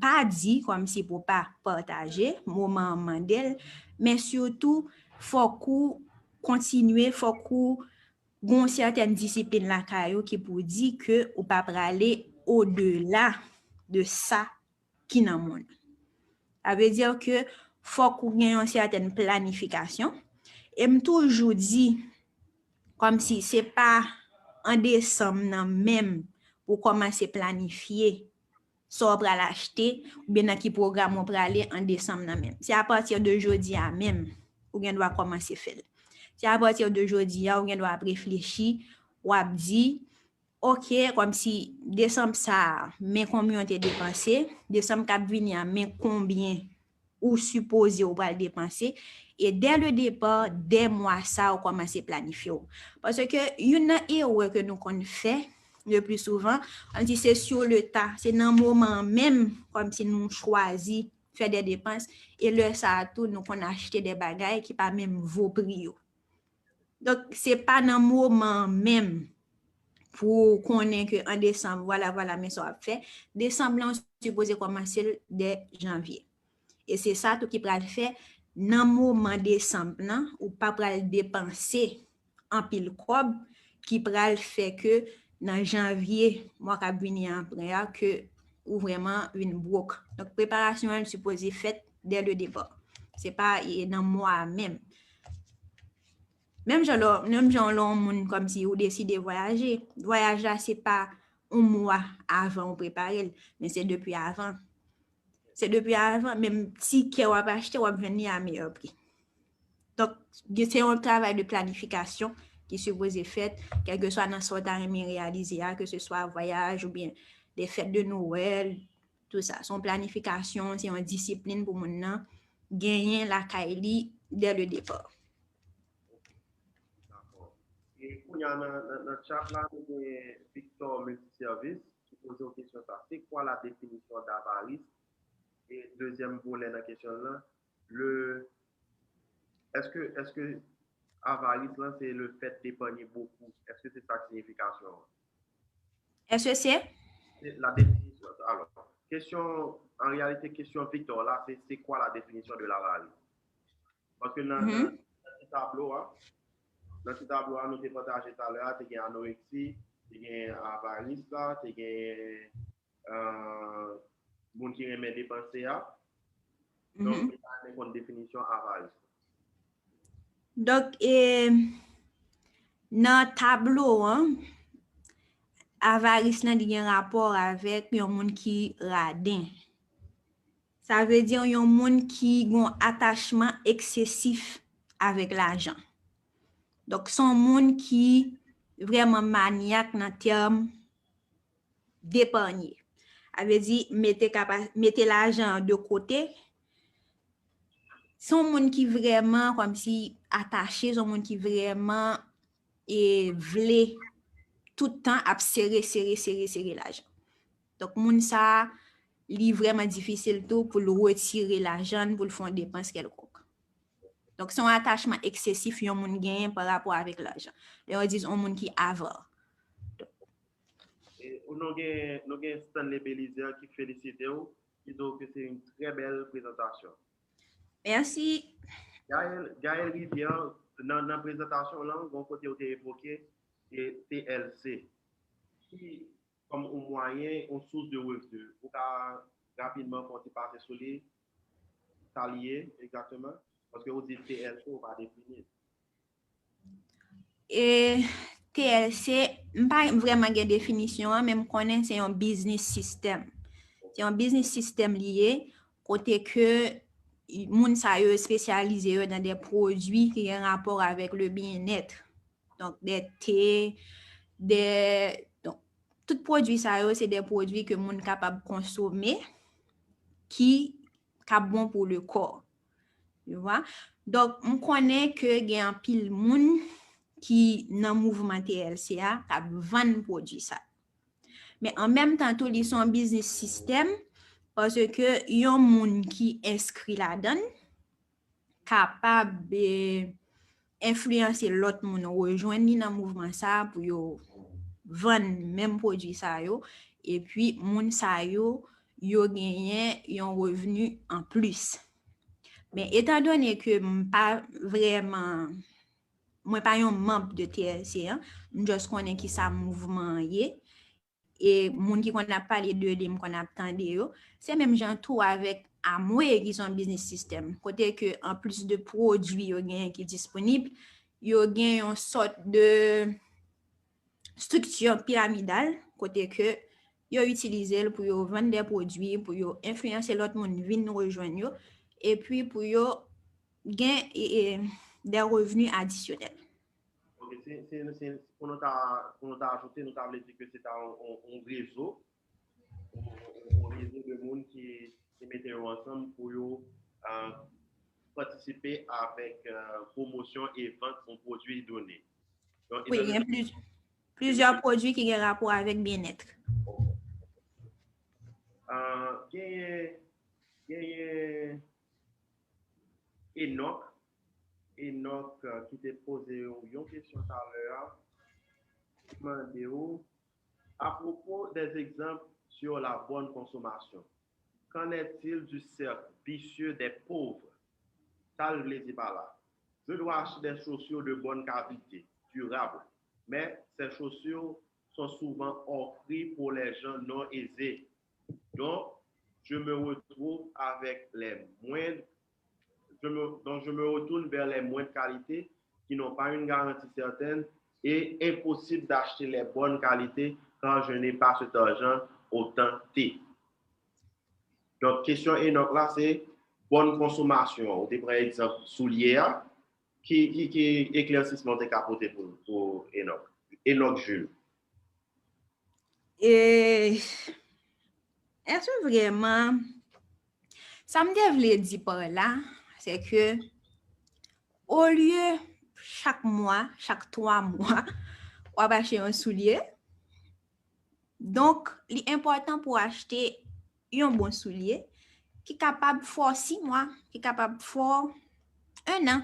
[SPEAKER 2] pas dit comme si pour pas partager moment mandel mais surtout faut qu'on continuer faut qu'on gon certaine discipline la caillou qui pour dire que ou pas aller au-delà de ça qui dans monde. Ça veut dire que faut qu'on ait une certaine planification et me toujours dit comme si c'est pas en décembre même pour commencer à planifier ça on va l'acheter ou bien dans qui programme on va aller en décembre même. C'est à partir de jeudi à même ou bien doit commencer faire. C'est à partir de jeudi ou bien doit réfléchir ou a dit OK comme si décembre ça mais combien on t'a dépensé, décembre cap venir mais combien ou supposé ou va dépenser et dès le départ dès mois ça on commence à planifier. Parce que une erreur que nous qu'on fait le plus souvent, on dit c'est sur le tas, c'est dans le moment même, comme si nous choisissons faire des dépenses, et le ça tout, nous qu'on acheter des bagages qui pas même vos prix. Donc, c'est pas dans le moment même pour qu'on ait que en décembre, voilà, mais ça va faire. Décembre, on supposé commencer dès janvier. Et c'est ça tout qui peut le faire dans le moment décembre, ou pas pour dépenser en pile cob, qui peut le faire que dans janvier, moi, qui venir après, que ou vraiment une broque. Donc, préparation est supposée faite dès le départ. C'est pas dans le mois même. Même gens comme si vous décidez de voyager. Voyage là, c'est pas un mois avant de préparer, mais c'est depuis avant. C'est depuis avant, même si on va acheter, on va venir à meilleur prix. Donc, c'est un travail de planification qui est supposé faire, quel que soit dans ce temps réalisé, que ce soit un voyage ou bien des fêtes de Noël, tout ça. Son planification, c'est une discipline pour maintenant gagner la Kaili dès le départ.
[SPEAKER 1] D'accord. Et il y a dans le chat là, Victor Multiservice qui pose une question ça. C'est quoi la définition d'avarice? Et deuxième volet de la question là, est-ce que avarice là, c'est le fait d'épargner beaucoup? Est-ce que c'est sa signification?
[SPEAKER 2] Est-ce que c'est?
[SPEAKER 1] La définition. Alors, question en réalité, question Victor, là, c'est quoi la définition de l'avarice? Parce que dans ce tableau, nous avons partagé tout à l'heure, tu as anorexie, tu as avarice, tu as monde qui remet dépenser. Donc, il y a une définition avarice.
[SPEAKER 2] Donc, dans le tableau, avarice a un rapport avec un monde qui radin. Ça veut dire un monde qui a un attachement excessif avec l'argent. Donc, son monde qui est vraiment maniaque dans le terme d'épargner. Ça veut dire mettez l'argent de côté. Son monde qui vraiment comme si attaché, son monde qui vraiment veut tout le temps à serrer l'argent. Donc, moun ça, li vraiment difficile tout pour le retirer l'argent pour le faire dépenser quelconque. Donc, son attachement excessif, yon moun gagne par rapport avec l'argent. On dit un moun qui avare.
[SPEAKER 1] Nous avons Stanley Belizer qui félicite vous, qui dit que c'est une très belle présentation.
[SPEAKER 2] Merci.
[SPEAKER 1] Gaël Rivière, dans la présentation, là, on côté évoqué et TLC, qui, comme un moyen, une source de revenus. Pour rapidement, quand tu passes sur les lié exactement, parce que vous dites TLC, on va définir.
[SPEAKER 2] Et TLC, pas vraiment de définition, même connaît c'est un business system. C'est un business system lié, côté que moun sa yo spécialisé dans des produits qui ont un rapport avec le bien-être. Donc, des thés, donc, tout produit ça yo, c'est des produits que moun capable de consommer qui sont bon pour le corps. Tu vois? Donc, on connaît que il y a un pile moun qui dans mouvement TLC a vendre produit ça. Mais en même temps, tout ils sont un business system parce que yon moun qui inscrit là-dedans capable d'influencer l'autre moun rejoindre dans mouvement ça pour yo vendre même produit ça yo et puis moun ça yo gagné yon revenu en plus. Mais étant donné que pas vraiment moi pas un membre de TLC, je juste connais qui ça mouvement y et moun qui qu'on a parlé de lui qu'on a entendu yo, c'est même gens tout avec Amway qui sont business system côté que en plus de produits yo gain qui disponible, yo gain une sorte de structure pyramidale côté que yo utiliser pour yo vendre des produits pour yo influencer l'autre monde venir rejoindre yo et puis pour yo gain des revenus additionnels.
[SPEAKER 1] Pour nous ajouter, nous avons dit que c'est un réseau de monde qui mettent ensemble pour participer avec promotion et vente de produits donnés. Donc,
[SPEAKER 2] oui, il y a plusieurs produits qui ont rapport avec bien-être.
[SPEAKER 1] Enoch qui t'a posé une question tout à l'heure, à propos des exemples sur la bonne consommation. Qu'en est-il du cercle vicieux des pauvres? Ça ne le dit pas là. Je dois acheter des chaussures de bonne qualité, durables, mais ces chaussures sont souvent hors prix pour les gens non aisés. Donc, je me retrouve avec les moindres. Donc, je me retourne vers les moindres qualités qui n'ont pas une garantie certaine et impossible d'acheter les bonnes qualités quand je n'ai pas cet argent au temps T. Donc, question Enoch là, c'est bonne consommation. On prend exemple soulier qui éclaircissement de capoté pour Enoch. Enoch Jules.
[SPEAKER 2] Et est-ce que vraiment ça me devait dire par là, c'est que au lieu chaque mois, chaque 3 mois, on va acheter un soulier. Donc, l'important pour acheter un bon soulier qui est capable de faire 6 mois, qui est capable de faire 1 an.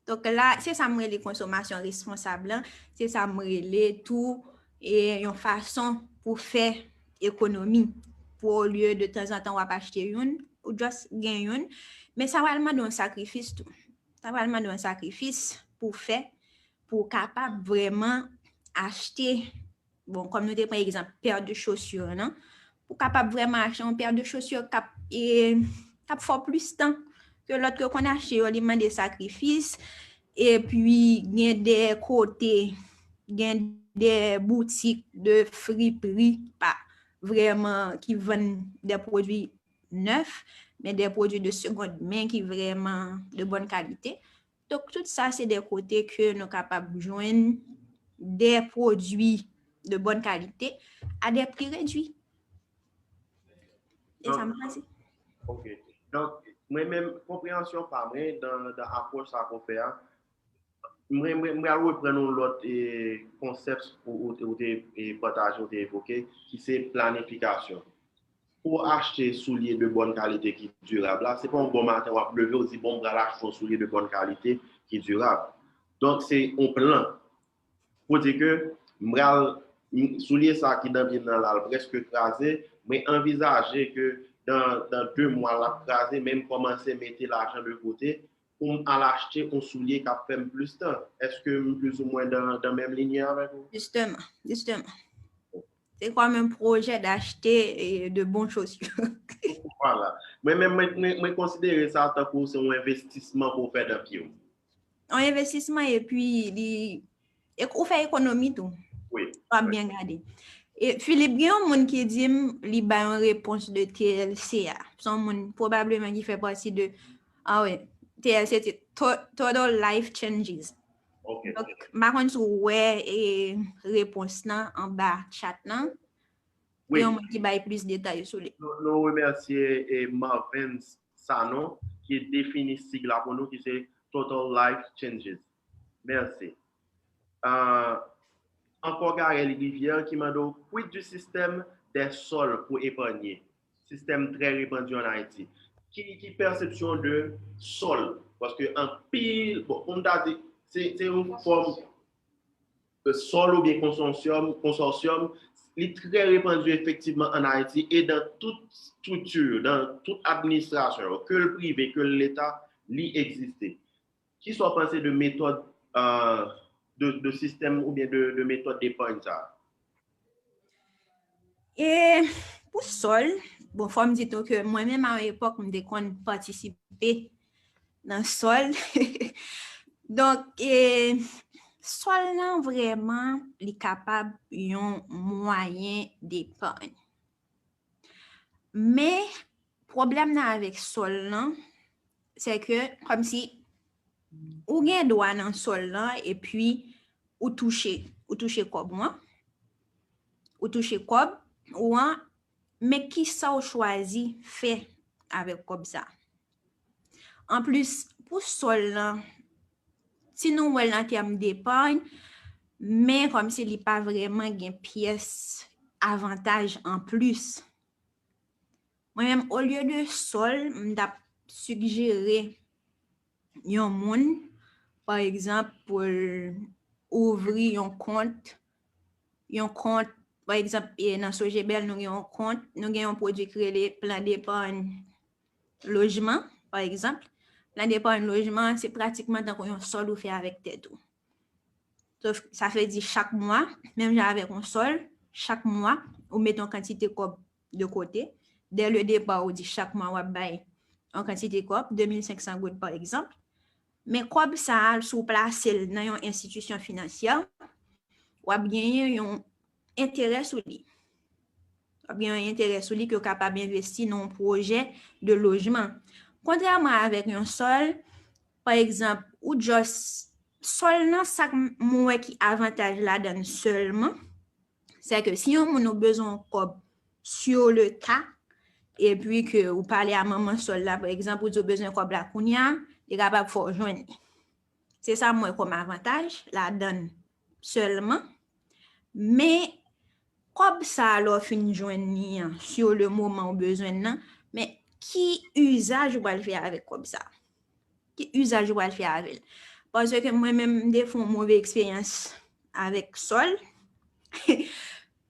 [SPEAKER 2] Donc là, c'est ça les consommations responsables, c'est ça les tout et une façon pour faire économie pour au lieu de temps en temps, on va acheter une ou juste gagner une. Mais ça va demander un sacrifice tout. Ça va demander un sacrifice pour faire, pour capable vraiment acheter, bon, comme nous avons par exemple, paire de chaussures, non? Pour capable vraiment acheter une paire de chaussures et fort plus de temps que l'autre qu'on a acheté, on demande des sacrifices. Et puis, il y a des côtés, il y a des boutiques de friperie, pas vraiment qui vendent des produits neufs, mais des produits de seconde main qui sont vraiment de bonne qualité. Donc, tout ça, c'est des côtés que nous sommes capables de joindre des produits de bonne qualité à des prix réduits. Et ça me passe.
[SPEAKER 1] OK. Donc, moi-même, compréhension par moi, dans l'approche qu'on fait, moi, reprendre l'autre concept pour partager, ou évoquer, qui c'est planification. Pour acheter souliers de bonne qualité qui est durable, ce n'est pas un bon matin, on va lever, on dit bon, on va acheter un soulier de bonne qualité qui est durable. Donc, c'est un plan. Pour dire que, soulier ça qui est dans presque écrasé, mais envisager que dans 2 mois, la crasé, même commencer à mettre l'argent de côté pour acheter un soulier qui a fait plus de temps. Est-ce que plus ou moins dans la même ligne avec vous?
[SPEAKER 2] Justement. C'est comme un projet d'acheter de bonnes chaussures.
[SPEAKER 1] Voilà. Moi, considère ça comme un investissement pour faire d'un pied.
[SPEAKER 2] Un investissement et puis, on fait économie tout.
[SPEAKER 1] Oui.
[SPEAKER 2] Pas bien garder. Et Philippe, il y a un monde qui dit qu'il a une réponse de TLCA. Son monde probablement qui fait partie de TLC, c'est Total Life Changes.
[SPEAKER 1] Okay.
[SPEAKER 2] Donc, ma contre et réponse là en bas chat là.
[SPEAKER 1] Oui.
[SPEAKER 2] Et on qui baille plus de détails sur les.
[SPEAKER 1] Nous remercions Marvin Sano qui définit sigle pour nous qui c'est Total Life Changes. Merci. Encore Garel Rivière qui m'a dit quid du système des sols pour épargner. Système très répandu en Haïti. Qui perception de sol? Parce que en pile, bon, on a dit, c'est une forme de sol ou bien consortium, il est très répandu effectivement en Haïti et dans toute structure, dans toute administration, que le privé, que l'État, l'y existait. Qui soit pensé de méthode de système ou bien de méthode d'épargne ça?
[SPEAKER 2] Et pour sol, bon, faut me dire que moi-même à l'époque, je participé dans le sol. Donc, sol là, vraiment, il est capable un moyen d'épargne. Mais, problème là avec sol là, c'est que, comme si, ou gen droit dans sol là, et puis, ou toucher comme moi, ou toucher comme, ou un, mais qui ça ou choisi fait avec comme ça. En plus, pour sol là, si nous voulons en termes d'épargne, mais comme s'il n'y a pas vraiment une pièce avantage en plus. Moi-même, au lieu de sol, je suggéré un monde, par exemple, pour ouvrir un compte, par exemple, dans Sogebel, nous avons un compte, nous avons un produit créé, plan d'épargne logement, par exemple. Plan d'épargne logement, c'est pratiquement dans un sol ou fait avec tête. Sauf ça fait dire chaque mois, même avec un sol, chaque mois, on met une quantité de côté. Dès le départ, on dit chaque mois, on va en quantité de 2500 gouttes par exemple. Mais comme ça, sous place dans une institution financière, on a bien un intérêt sur lui. On a bien un intérêt sur lui qui est capable d'investir dans un projet de logement. Contrairement avec un sol, par exemple, ou juste sol nan ça moi qui avantage là dedans seulement, c'est que si on a besoin de sur le tas, et puis que vous parlez à maman sol là, par exemple, vous avez besoin de la kounia, il est capable de faire joindre. C'est ça moi comme avantage là dedans seulement. Mais comme ça alors fin joindre sur le moment où besoin nan, mais qui usage va le faire avec comme ça? Qui usage va le faire avec? Parce que moi-même, des fois, une mauvaise expérience avec sol.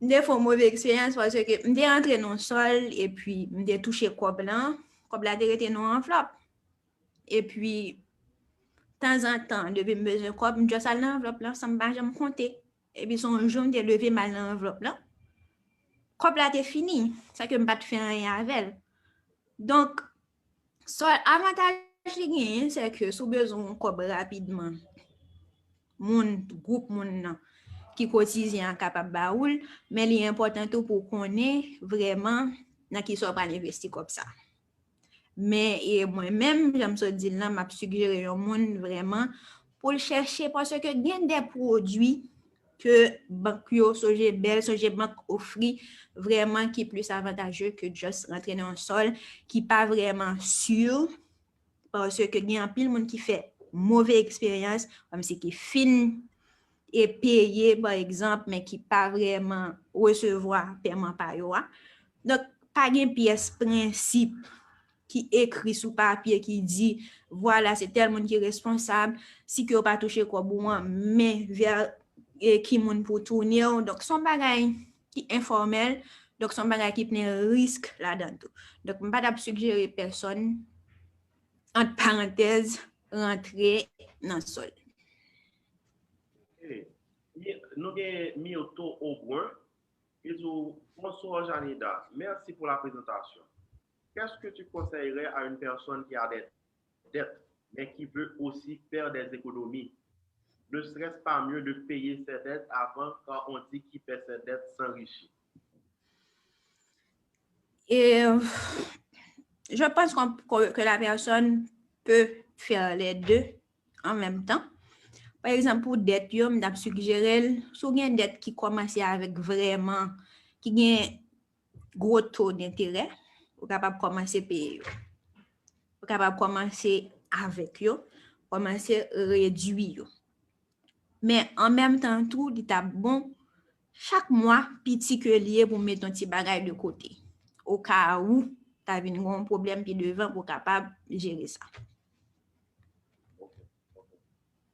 [SPEAKER 2] Des fois, mauvaise expérience parce que je suis rentré dans le sol et puis je suis touché le cob là était dans l'enveloppe. Et puis, de temps en temps, depuis que je cob, je suis l'enveloppe là, ça me va jamais compter. Et puis, son jour, je levé mal l'enveloppe là. Cob là, c'est fini. Ça que je ne pas faire rien avec elle. Donc, l'avantage c'est que si vous avez besoin de cob rapidement, mon groupe, mon qui quotidien capable baoul, mais il est important tout pour qu'on ait vraiment dans qui soit pas investir comme ça. Mais moi-même, j'aime ça dire là, m'a suggéré au monde vraiment pour le chercher parce que il y a des produits que banque Soje Belle, Soje Bank offre vraiment qui est plus avantageux que juste rentrer dans le sol, qui pas vraiment sûr parce que il y a un pile monde qui fait mauvaise expérience comme c'est qui fin et payer par exemple mais qui pas vraiment recevoir paiement par yo. Donc pas une pièce principe qui écrit sur papier qui dit voilà c'est tel monde qui est responsable si que pas touché quoi bon mais vers qui monde pour tourner donc son bagage qui informel donc son bagage qui prend risque là-dedans tout. Donc je pas suggérer personne entre parenthèses rentrer dans le sol.
[SPEAKER 1] Nous avons mis au taux au point. Bonsoir Janida, merci pour la présentation. Qu'est-ce que tu conseillerais à une personne qui a des dettes, mais qui veut aussi faire des économies? Ne serait-ce pas mieux de payer ses dettes avant quand on dit qu'il paie ses dettes s'enrichit?
[SPEAKER 2] Et je pense que la personne peut faire les deux en même temps. Par exemple, pour dette, je vais suggérer, si vous avez une dette qui commence avec vraiment, qui a un gros taux d'intérêt, vous êtes capable de commencer à payer. Vous êtes capable de commencer avec eux, commencer à réduire. Mais en même temps, tout est bon, chaque mois, petit que lié pour mettre un petit bagage de côté. Au cas où tu as un problème puis devant pour capable de gérer ça.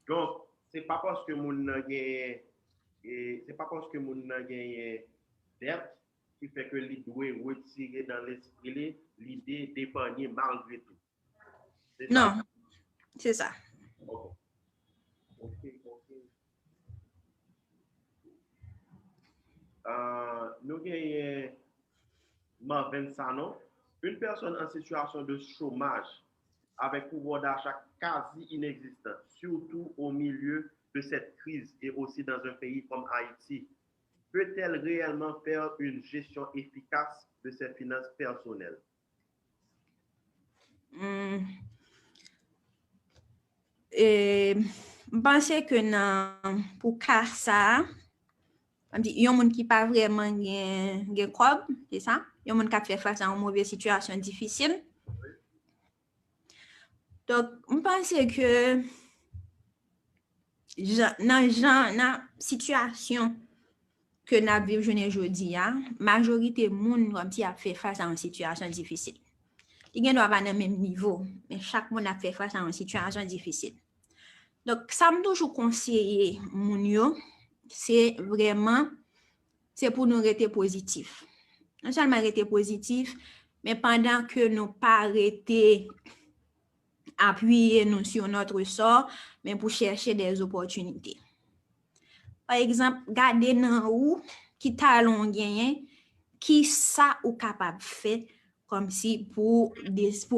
[SPEAKER 1] Donc, c'est pas parce que mon c'est pas parce que mon gagné dette qui fait que lui doit retirer dans l'esprit l'idée d'épargner malgré tout.
[SPEAKER 2] Non, c'est ça.
[SPEAKER 1] Ok. Nous avons Marvin Sano, une personne en situation de chômage avec pouvoir d'achat quasi inexistant, surtout au milieu de cette crise et aussi dans un pays comme Haïti. Peut-elle réellement faire une gestion efficace de ses finances personnelles?
[SPEAKER 2] Je pense que pour ça, il y a des gens qui pas vraiment un cob, c'est ça? Il y a des gens qui fait face à une mauvaise situation difficile. Donc, je pense que dans la situation que nous vivons aujourd'hui, la majorité des gens comme si a fait face à une situation difficile. Ils ne doivent pas dans le même niveau, mais chaque monde a fait face à une situation difficile. Donc, ça me toujours conseiller mon c'est vraiment c'est pour nous rester positifs. Non seulement rester positifs, mais pendant que nous pas arrêter appuyer nous sur notre sort, mais pour chercher des opportunités. Par exemple, garder dans où qui talon gagné, qui ça ou capable faire comme si pour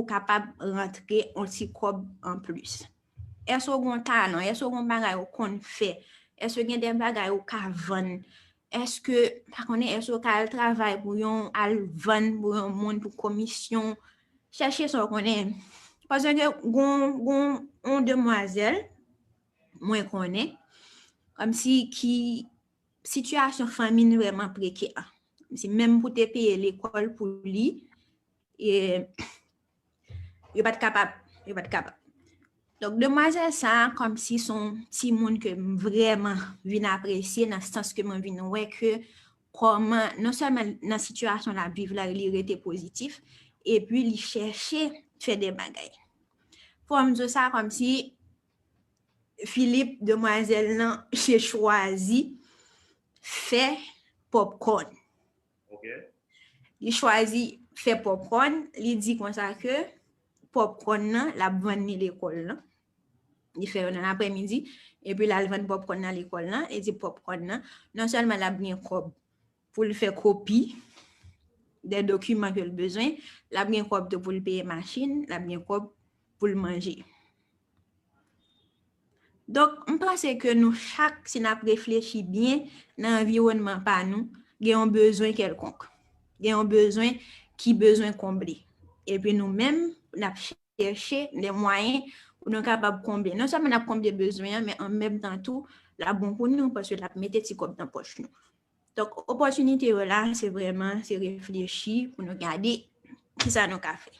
[SPEAKER 2] capable rentrer un petit cob en plus. Est-ce qu'on talent, est-ce qu'on bagay qu'on fait, est-ce qu'il y a des bagay ou ka vendre, est-ce que par contre est-ce qu'on travaille pour yon al vendre pour un monde pour commission, chercher ça qu'on est parce que gon demoiselle moi connais comme si qui situation famille vraiment précaire. C'est même pour te payer l'école pour lui et il pas capable, Donc, demoiselle ça, comme si son petit monde que vraiment vient apprécier, dans le sens que moi vient ouais que comment, non seulement dans la situation la vivre là, il était positif, et puis il cherchait faire des bagailles. Pour me dire ça comme si Philippe, demoiselle, j'ai choisi, fait popcorn.
[SPEAKER 1] OK.
[SPEAKER 2] Il choisit faire popcorn, il dit comme ça que popcorn nan, la vendre dans l'école là. Il fait dans l'après-midi et puis là il vend popcorn dans l'école là, et dit popcorn nan, non seulement la bien cob pour le faire copie des documents que le besoin, la bien cob pour le payer machine, la bien cob pour le manger. Donc, je pense que nous, chaque, si nous réfléchissons bien dans l'environnement par nous, nous avons besoin quelconque. Nous avons besoin qui besoin combler. Et puis nous-mêmes, nous avons cherché les moyens pour nous capables de combler. Non seulement nous avons combler besoin, mais en même temps tout, la bon pour nous, parce que nous avons mis des comme dans la poche. Donc, l'opportunité là, c'est vraiment c'est réfléchir pour nous garder qui ça nous a fait.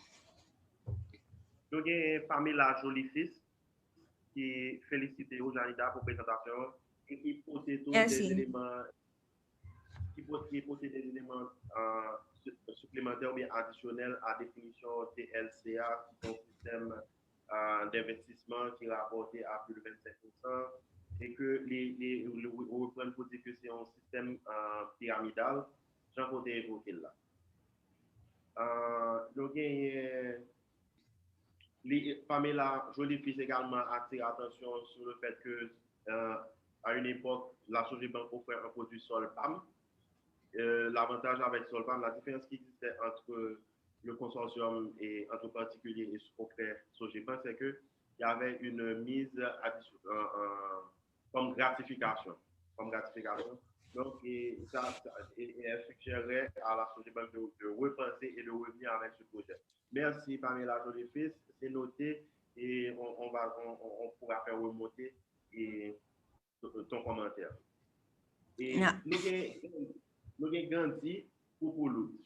[SPEAKER 1] Nous avons Pamela Jolie-Fils qui félicite Janida pour la présentation et qui possède des éléments supplémentaires ou bien additionnels à la définition TLCA, qui est un système d'investissement qui est rapporté à plus de 25%, et que on reprend pour dire que c'est un système pyramidal, j'en ai évoqué là. Donc, Pamela Jolie-Fils également attire attention sur le fait que à une époque, la Sogebank offrait un produit Solpam. L'avantage avec Solpam, la différence qui existait entre le consortium et entre particuliers et offert Sogebank, c'est qu'il y avait une mise comme gratification. Donc, elle suggérait à la Sogebank de repenser et de revenir avec ce projet. Merci Pamela Jolie-Fils, c'est noté et on pourra faire remonter ton commentaire. Et nous avons Gandhi Poupoulou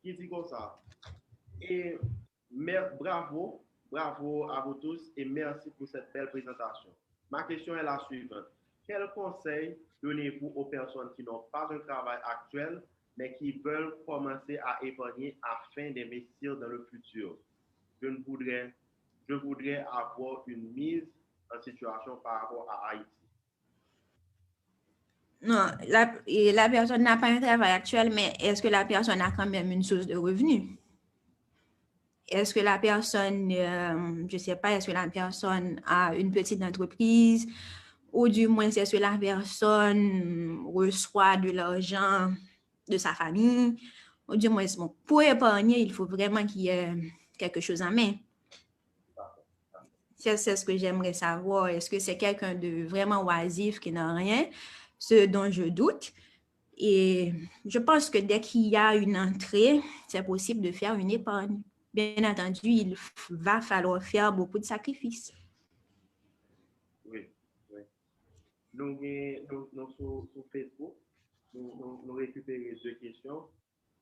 [SPEAKER 1] qui dit comme ça. Et bravo à vous tous et merci pour cette belle présentation. Ma question est la suivante. Quel conseil donnez-vous aux personnes qui n'ont pas un travail actuel mais qui veulent commencer à épargner afin d'investir dans le futur? Je voudrais avoir une mise en situation par rapport à Haïti.
[SPEAKER 2] Non, la personne n'a pas un travail actuel, mais est-ce que la personne a quand même une source de revenus? Est-ce que la personne, je ne sais pas, est-ce que la personne a une petite entreprise ou du moins est-ce que la personne reçoit de l'argent de sa famille ou du moins pour épargner, il faut vraiment qu'il y ait quelque chose en main. C'est ce que j'aimerais savoir. Est-ce que c'est quelqu'un de vraiment oisif qui n'a rien? Ce dont je doute. Et je pense que dès qu'il y a une entrée, c'est possible de faire une épargne. Bien entendu, il va falloir faire beaucoup de sacrifices.
[SPEAKER 1] Oui. Nous, sur Facebook, nous récupérons deux questions.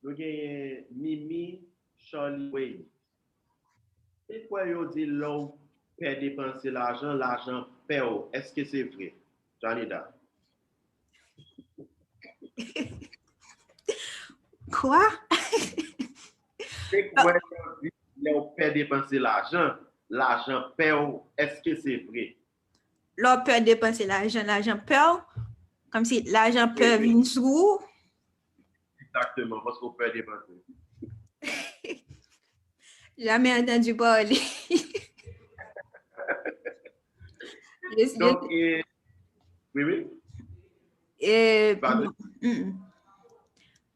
[SPEAKER 1] Nous avons Mimi Charlie Wade. Et quoi il dit l'on peut dépenser l'argent perd. Est-ce que c'est vrai? Janida.
[SPEAKER 2] Quoi?
[SPEAKER 1] C'est quoi il dit l'on peut dépenser l'argent perd. Est-ce que c'est vrai?
[SPEAKER 2] L'on peut dépenser l'argent perd. Comme si l'argent peut venir sous.
[SPEAKER 1] Exactement, parce qu'on peut dépenser.
[SPEAKER 2] Jamais entendu parler.
[SPEAKER 1] Donc, oui.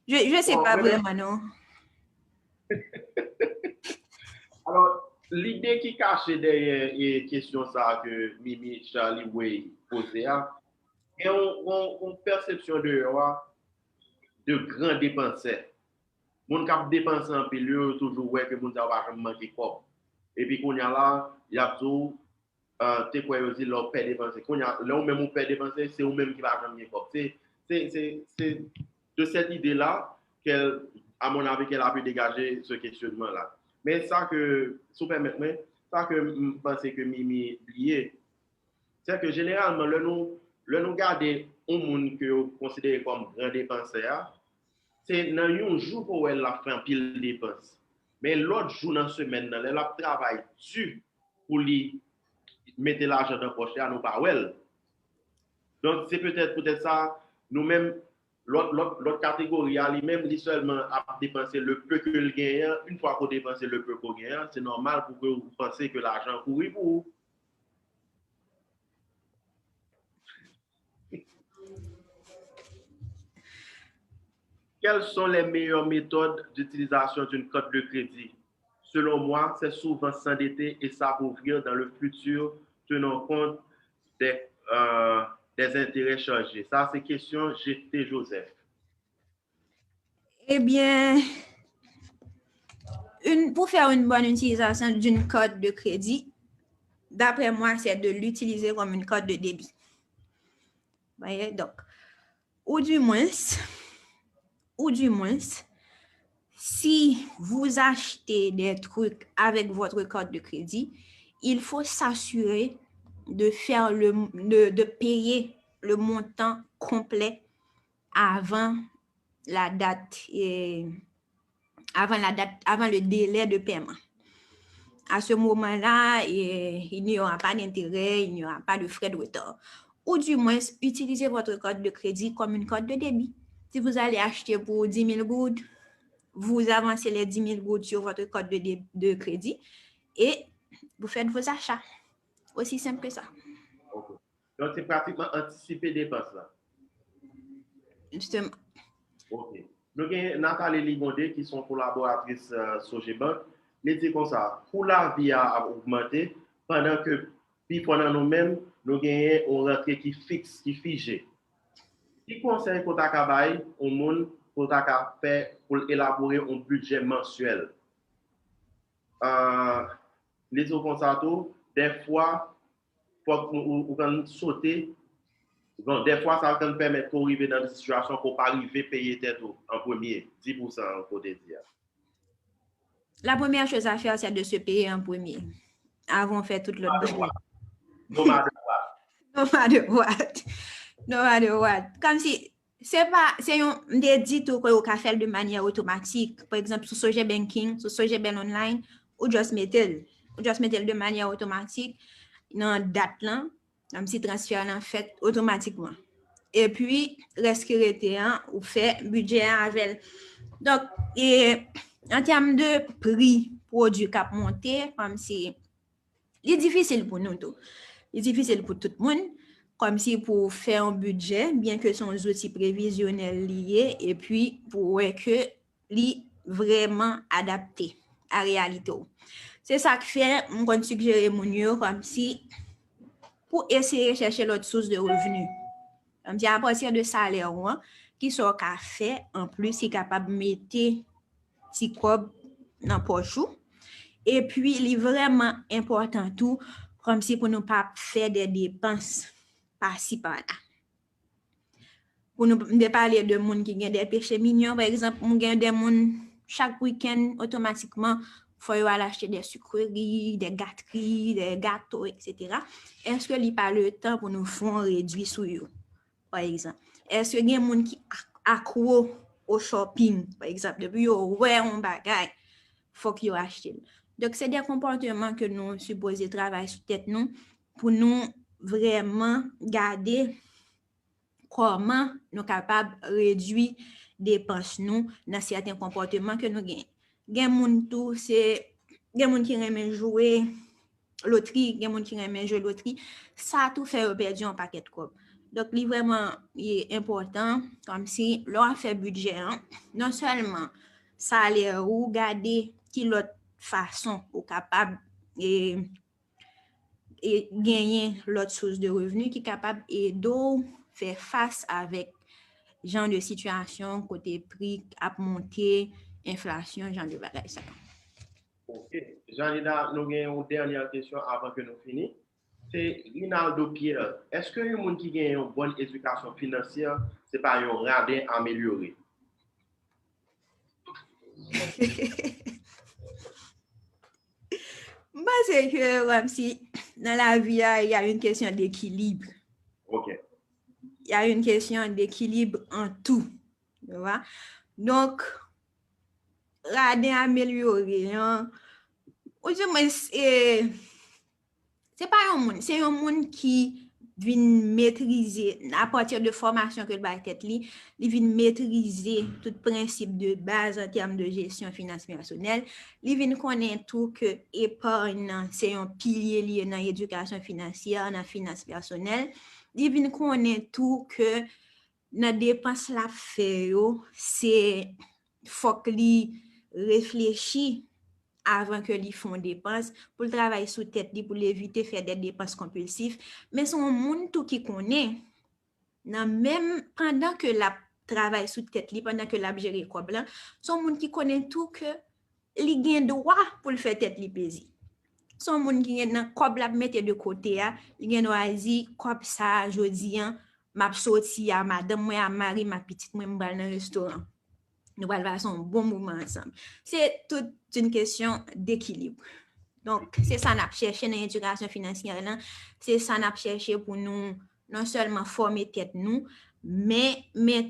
[SPEAKER 2] Je ne sais pas vraiment, non.
[SPEAKER 1] Alors, l'idée qui cache derrière les questions que Mimi Charlie Way posait, est une perception de grands dépenseurs. Mon cap dépenser en pile, toujours ouais que mon va pas manquer quoi. Et puis qu'on y a là, il y a tout t'es quoi aussi leur paie dépenser. Qu'on y a là où même on paie dépenser, c'est eux même qui va manquer quoi. C'est de cette idée là qu'elle, à mon avis, qu'elle a pu dégager ce questionnement là. Mais ça que, si vous permettez, ça que je pense que Mimi lié, c'est que généralement, le nous garder un monde que vous considérez comme grand dépenseur, c'est dans un jour pour elle a fait un pile dépense. Mais l'autre jour dans la semaine, elle a travaillé dur pour lui mettre l'argent dans la poche à nous pas. Donc c'est peut-être ça, nous-mêmes, L'autre catégorie, lui-même, lui seulement a dépensé le peu que le gagne. Une fois qu'on dépense le peu qu'on gagne, c'est normal pour que vous pensiez que l'argent courit pour vous. Quelles sont les meilleures méthodes d'utilisation d'une carte de crédit? Selon moi, c'est souvent s'endetter et s'appauvrir dans le futur, tenant compte des, euh, des intérêts chargés. Ça, c'est question GT Joseph.
[SPEAKER 2] Eh bien, pour faire une bonne utilisation d'une carte de crédit, d'après moi, c'est de l'utiliser comme une carte de débit. Voyez, donc, ou du moins, si vous achetez des trucs avec votre carte de crédit, il faut s'assurer de payer le montant complet avant la date avant le délai de paiement. À ce moment-là, il n'y aura pas d'intérêt, il n'y aura pas de frais de retard. Ou du moins, utilisez votre carte de crédit comme une carte de débit. Si vous allez acheter pour 10 000 gouttes, vous avancez les 10 000 gouttes sur votre carte de crédit et vous faites vos achats. Aussi simple que ça.
[SPEAKER 1] Okay. Donc, c'est pratiquement anticiper des dépenses là.
[SPEAKER 2] Justement.
[SPEAKER 1] OK. Nous avons Nathalie Ligonde, qui sont collaboratrices Sogebank. Les dit comme ça, pour la vie a augmenté, pendant que, puis pendant nous-mêmes, nous avons une rentrée qui fixe, qui figée. Qui conseille pour ta cabaye au monde pour ta faire pour élaborer un budget mensuel? Les autres comme ça, des fois, faut qu'on sauter. Bon, des fois, ça peut permettre d'arriver dans des situations qu'on pas arriver à payer tête en premier, 10% en côté dire.
[SPEAKER 2] La première chose à faire, c'est de se payer en premier, avant de faire toute l'autre bagaille.
[SPEAKER 1] No matter what.
[SPEAKER 2] No matter what. No matter what. Comme si, c'est un des dits qu'on peut faire de manière automatique. Par exemple, sur Soje Banking, sur Soje Bank Online, ou just mettez de manière automatique dans date là, comme si transfert là fait automatiquement. Et puis, reste qui était, ou fait budget avec. Donc, et en termes de prix produit cap monté, comme si, il est difficile pour nous tous. Il est difficile pour tout le monde, comme si pour faire un budget, bien que son outil prévisionnel lié, et puis pour que li vraiment adapté à la réalité. C'est ça que fait, on suggère mon comme si pour essayer de chercher l'autre source de revenus. Comme si à partir de salaire, qui sont qu'à faire, en plus, c'est capable de mettre petit cob dans poche. Et puis, il est vraiment important tout, comme si pour ne pas faire des dépenses par-ci par-là. Pour nous parler de monde qui ont des péchés mignons, par exemple, on gagne des monde chaque week-end automatiquement, faut aller acheter des sucreries, des gâteries, des gâteaux, etc. Est-ce que il pas le temps pour nous faire réduire sur eux, par exemple? Est-ce que y a des gens qui accro au shopping, par exemple, depuis ouais on bagaille, faut qu'ils achètent. Donc c'est des comportements que nous supposons travailler sur tête nous pour nous vraiment garder comment nous sommes capables de réduire les dépenses nous dans certains comportements que nous avons. Il y a des gens qui aiment jouer loterie, il y a des gens qui aiment jouer loterie. Ça tout fait perdre un paquet de cob. Donc, c'est vraiment important, comme si l'on fait budget, non seulement salaire ou garder qui l'autre façon ou capable et gagner l'autre source de revenus qui est capable et d'où faire face avec genre de situation côté prix à monter, inflation, genre de bagages.
[SPEAKER 1] OK. Jean-Lina, nous avons une dernière question avant que nous finissions. C'est Rinaldo Pierre. Est-ce que les gens qui ont une bonne éducation financière, ce n'est pas un radin amélioré?
[SPEAKER 2] Moi, c'est que comme si dans la vie, il y a une question d'équilibre.
[SPEAKER 1] OK.
[SPEAKER 2] Il y a une question d'équilibre en tout. Tu vois? Donc, radin amélioré, ou du moins, c'est pas un monde, c'est un monde qui vient maîtriser, à partir de formation que le va tête li, il vient maîtriser tout principe de base en termes de gestion finance personnelle. Il vient connaître tout que épargne, c'est un pilier lié dans l'éducation financière, dans la finance personnelle. Il vient connaître tout que dans dépense la fait, c'est faut qu'il réfléchisse avant que li font dépenses pour le travail sous tête pour éviter faire des dépenses compulsives, mais son monde tout qui connaît même pendant que la travail sous tête pendant que la gérer quoi blanc, son monde qui connaît tout que li gain droit pour le faire tête li pesi. Son monde qui gain quoi la mettre de côté a, li gain droit dire comme ça jodi an m'a sorti à madame moi à mari ma petite moi m'bal dans restaurant. Nous allons passer un bon moment ensemble. C'est toute une question d'équilibre. Donc, c'est ça qu'on a cherché dans l'éducation financière. C'est ça qu'on a cherché pour nous, non seulement former tête nous, mais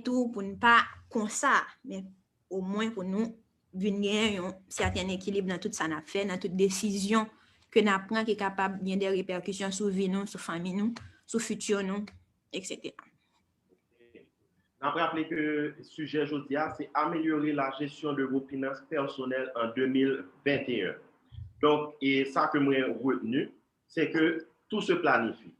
[SPEAKER 2] tout pour ne pas comme ça, mais au moins pour nous venir un certain équilibre dans tout ça qu'on a fait, dans toute décision que nous prenons qui est capable de des répercussions sur vie nous, sur famille nous, sur futur nous, etc.
[SPEAKER 1] On va rappeler que le sujet aujourd'hui, c'est améliorer la gestion de vos finances personnelles en 2021. Donc, et ça que moi j'ai retenu, c'est que tout se planifie.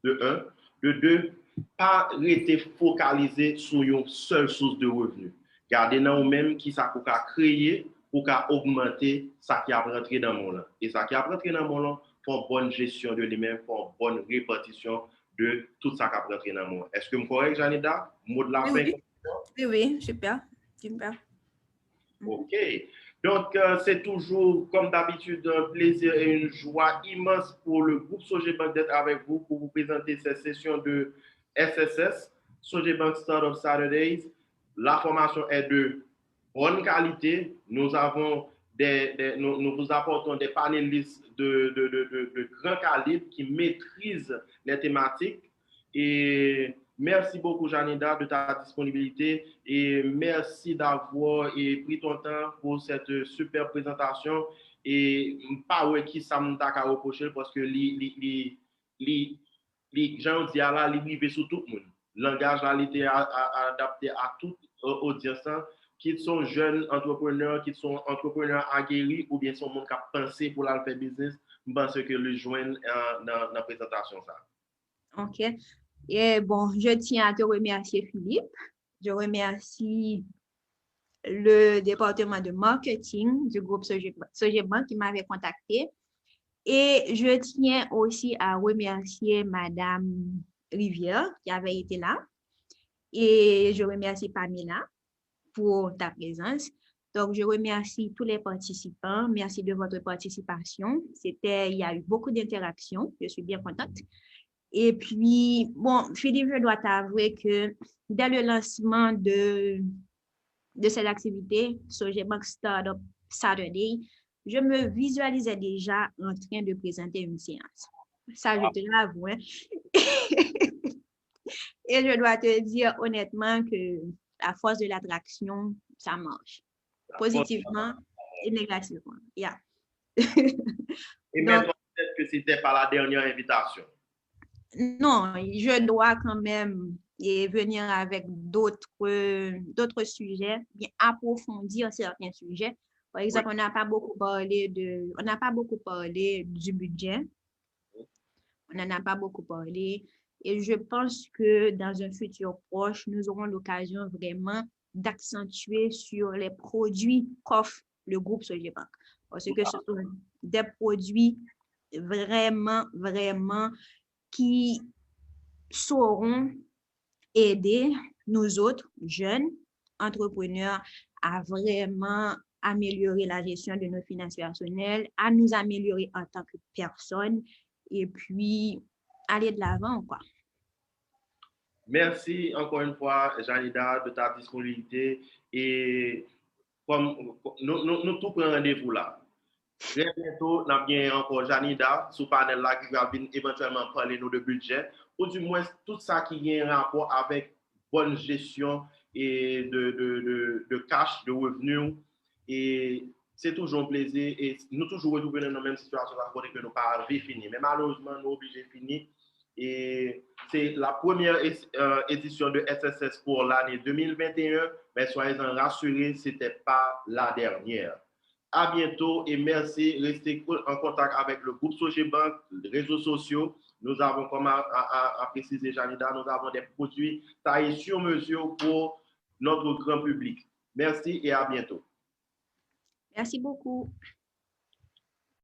[SPEAKER 1] De un. De deux, pas rester focalisé sur une seule source de revenus. Gardez dans vous-même qui ça pour créer, pour augmenter ça qui a rentré dans mon monde. Et ça qui a rentré dans mon monde, faut une bonne gestion de lui-même, faut une bonne répartition de tout ça qui a rentré dans mon monde. Est-ce que je me correct, Janida? Mot de la fin?
[SPEAKER 2] Oui, super. Super.
[SPEAKER 1] OK. Donc, c'est toujours, comme d'habitude, un plaisir et une joie immense pour le groupe Sogebank d'être avec vous pour vous présenter cette session de SSS, Sogebank Startup Saturdays. La formation est de bonne qualité. Nous vous apportons des panélistes de grand calibre qui maîtrisent les thématiques. Et merci beaucoup, Janida, de ta disponibilité et merci d'avoir pris ton temps pour cette super présentation. Et pas ouais qui ça m'a reproché parce que les gens disent là, les vivent sur tout le monde. Le langage là, était adapté à toute audience, qu'ils sont jeunes entrepreneurs, qu'ils sont entrepreneurs aguerris ou bien sont monde qui a pensé pour la faire business. Je pense que le joindre dans la présentation ça.
[SPEAKER 2] OK. Et bon, je tiens à te remercier, Philippe. Je remercie le département de marketing du groupe Sogebank qui m'avait contacté. Et je tiens aussi à remercier Madame Rivière qui avait été là. Et je remercie Pamela pour ta présence. Donc, je remercie tous les participants. Merci de votre participation. Il y a eu beaucoup d'interactions. Je suis bien contente. Et puis, bon, Philippe, je dois t'avouer que dès le lancement de cette activité, Sogebank Startup Saturday, je me visualisais déjà en train de présenter une séance. Ça, je te l'avoue. Et je dois te dire honnêtement que à force de l'attraction, ça marche. Positivement et négativement. Yeah.
[SPEAKER 1] Et maintenant, peut-être que c'était pas la dernière invitation.
[SPEAKER 2] Non, je dois quand même venir avec d'autres sujets, bien approfondir certains sujets. Par exemple, on n'a pas beaucoup parlé du budget. On n'en a pas beaucoup parlé. Et je pense que dans un futur proche, nous aurons l'occasion vraiment d'accentuer sur les produits qu'offre le groupe Sogebank. Parce que ce sont des produits vraiment, vraiment qui sauront aider nous autres jeunes entrepreneurs à vraiment améliorer la gestion de nos finances personnelles, à nous améliorer en tant que personne et puis aller de l'avant, quoi.
[SPEAKER 1] Merci encore une fois, Janida, de ta disponibilité et comme nous tout prenons rendez-vous là. Très bientôt, nous avons encore Janida sur le panel là qui va éventuellement parler de budget ou du moins tout ça qui a un rapport avec bonne gestion et de cash, de revenus. Et c'est toujours un plaisir et nous toujours retrouver dans la même situation là que nous pas fini. Mais malheureusement, nous sommes obligés de finir. Et c'est la première édition de SSS pour l'année 2021, mais soyez-en rassurés, ce n'était pas la dernière. À bientôt et merci. Restez en contact avec le groupe Sogebank, les réseaux sociaux. Nous avons, comme a précisé Janida, nous avons des produits taillés sur mesure pour notre grand public. Merci et à bientôt.
[SPEAKER 2] Merci beaucoup.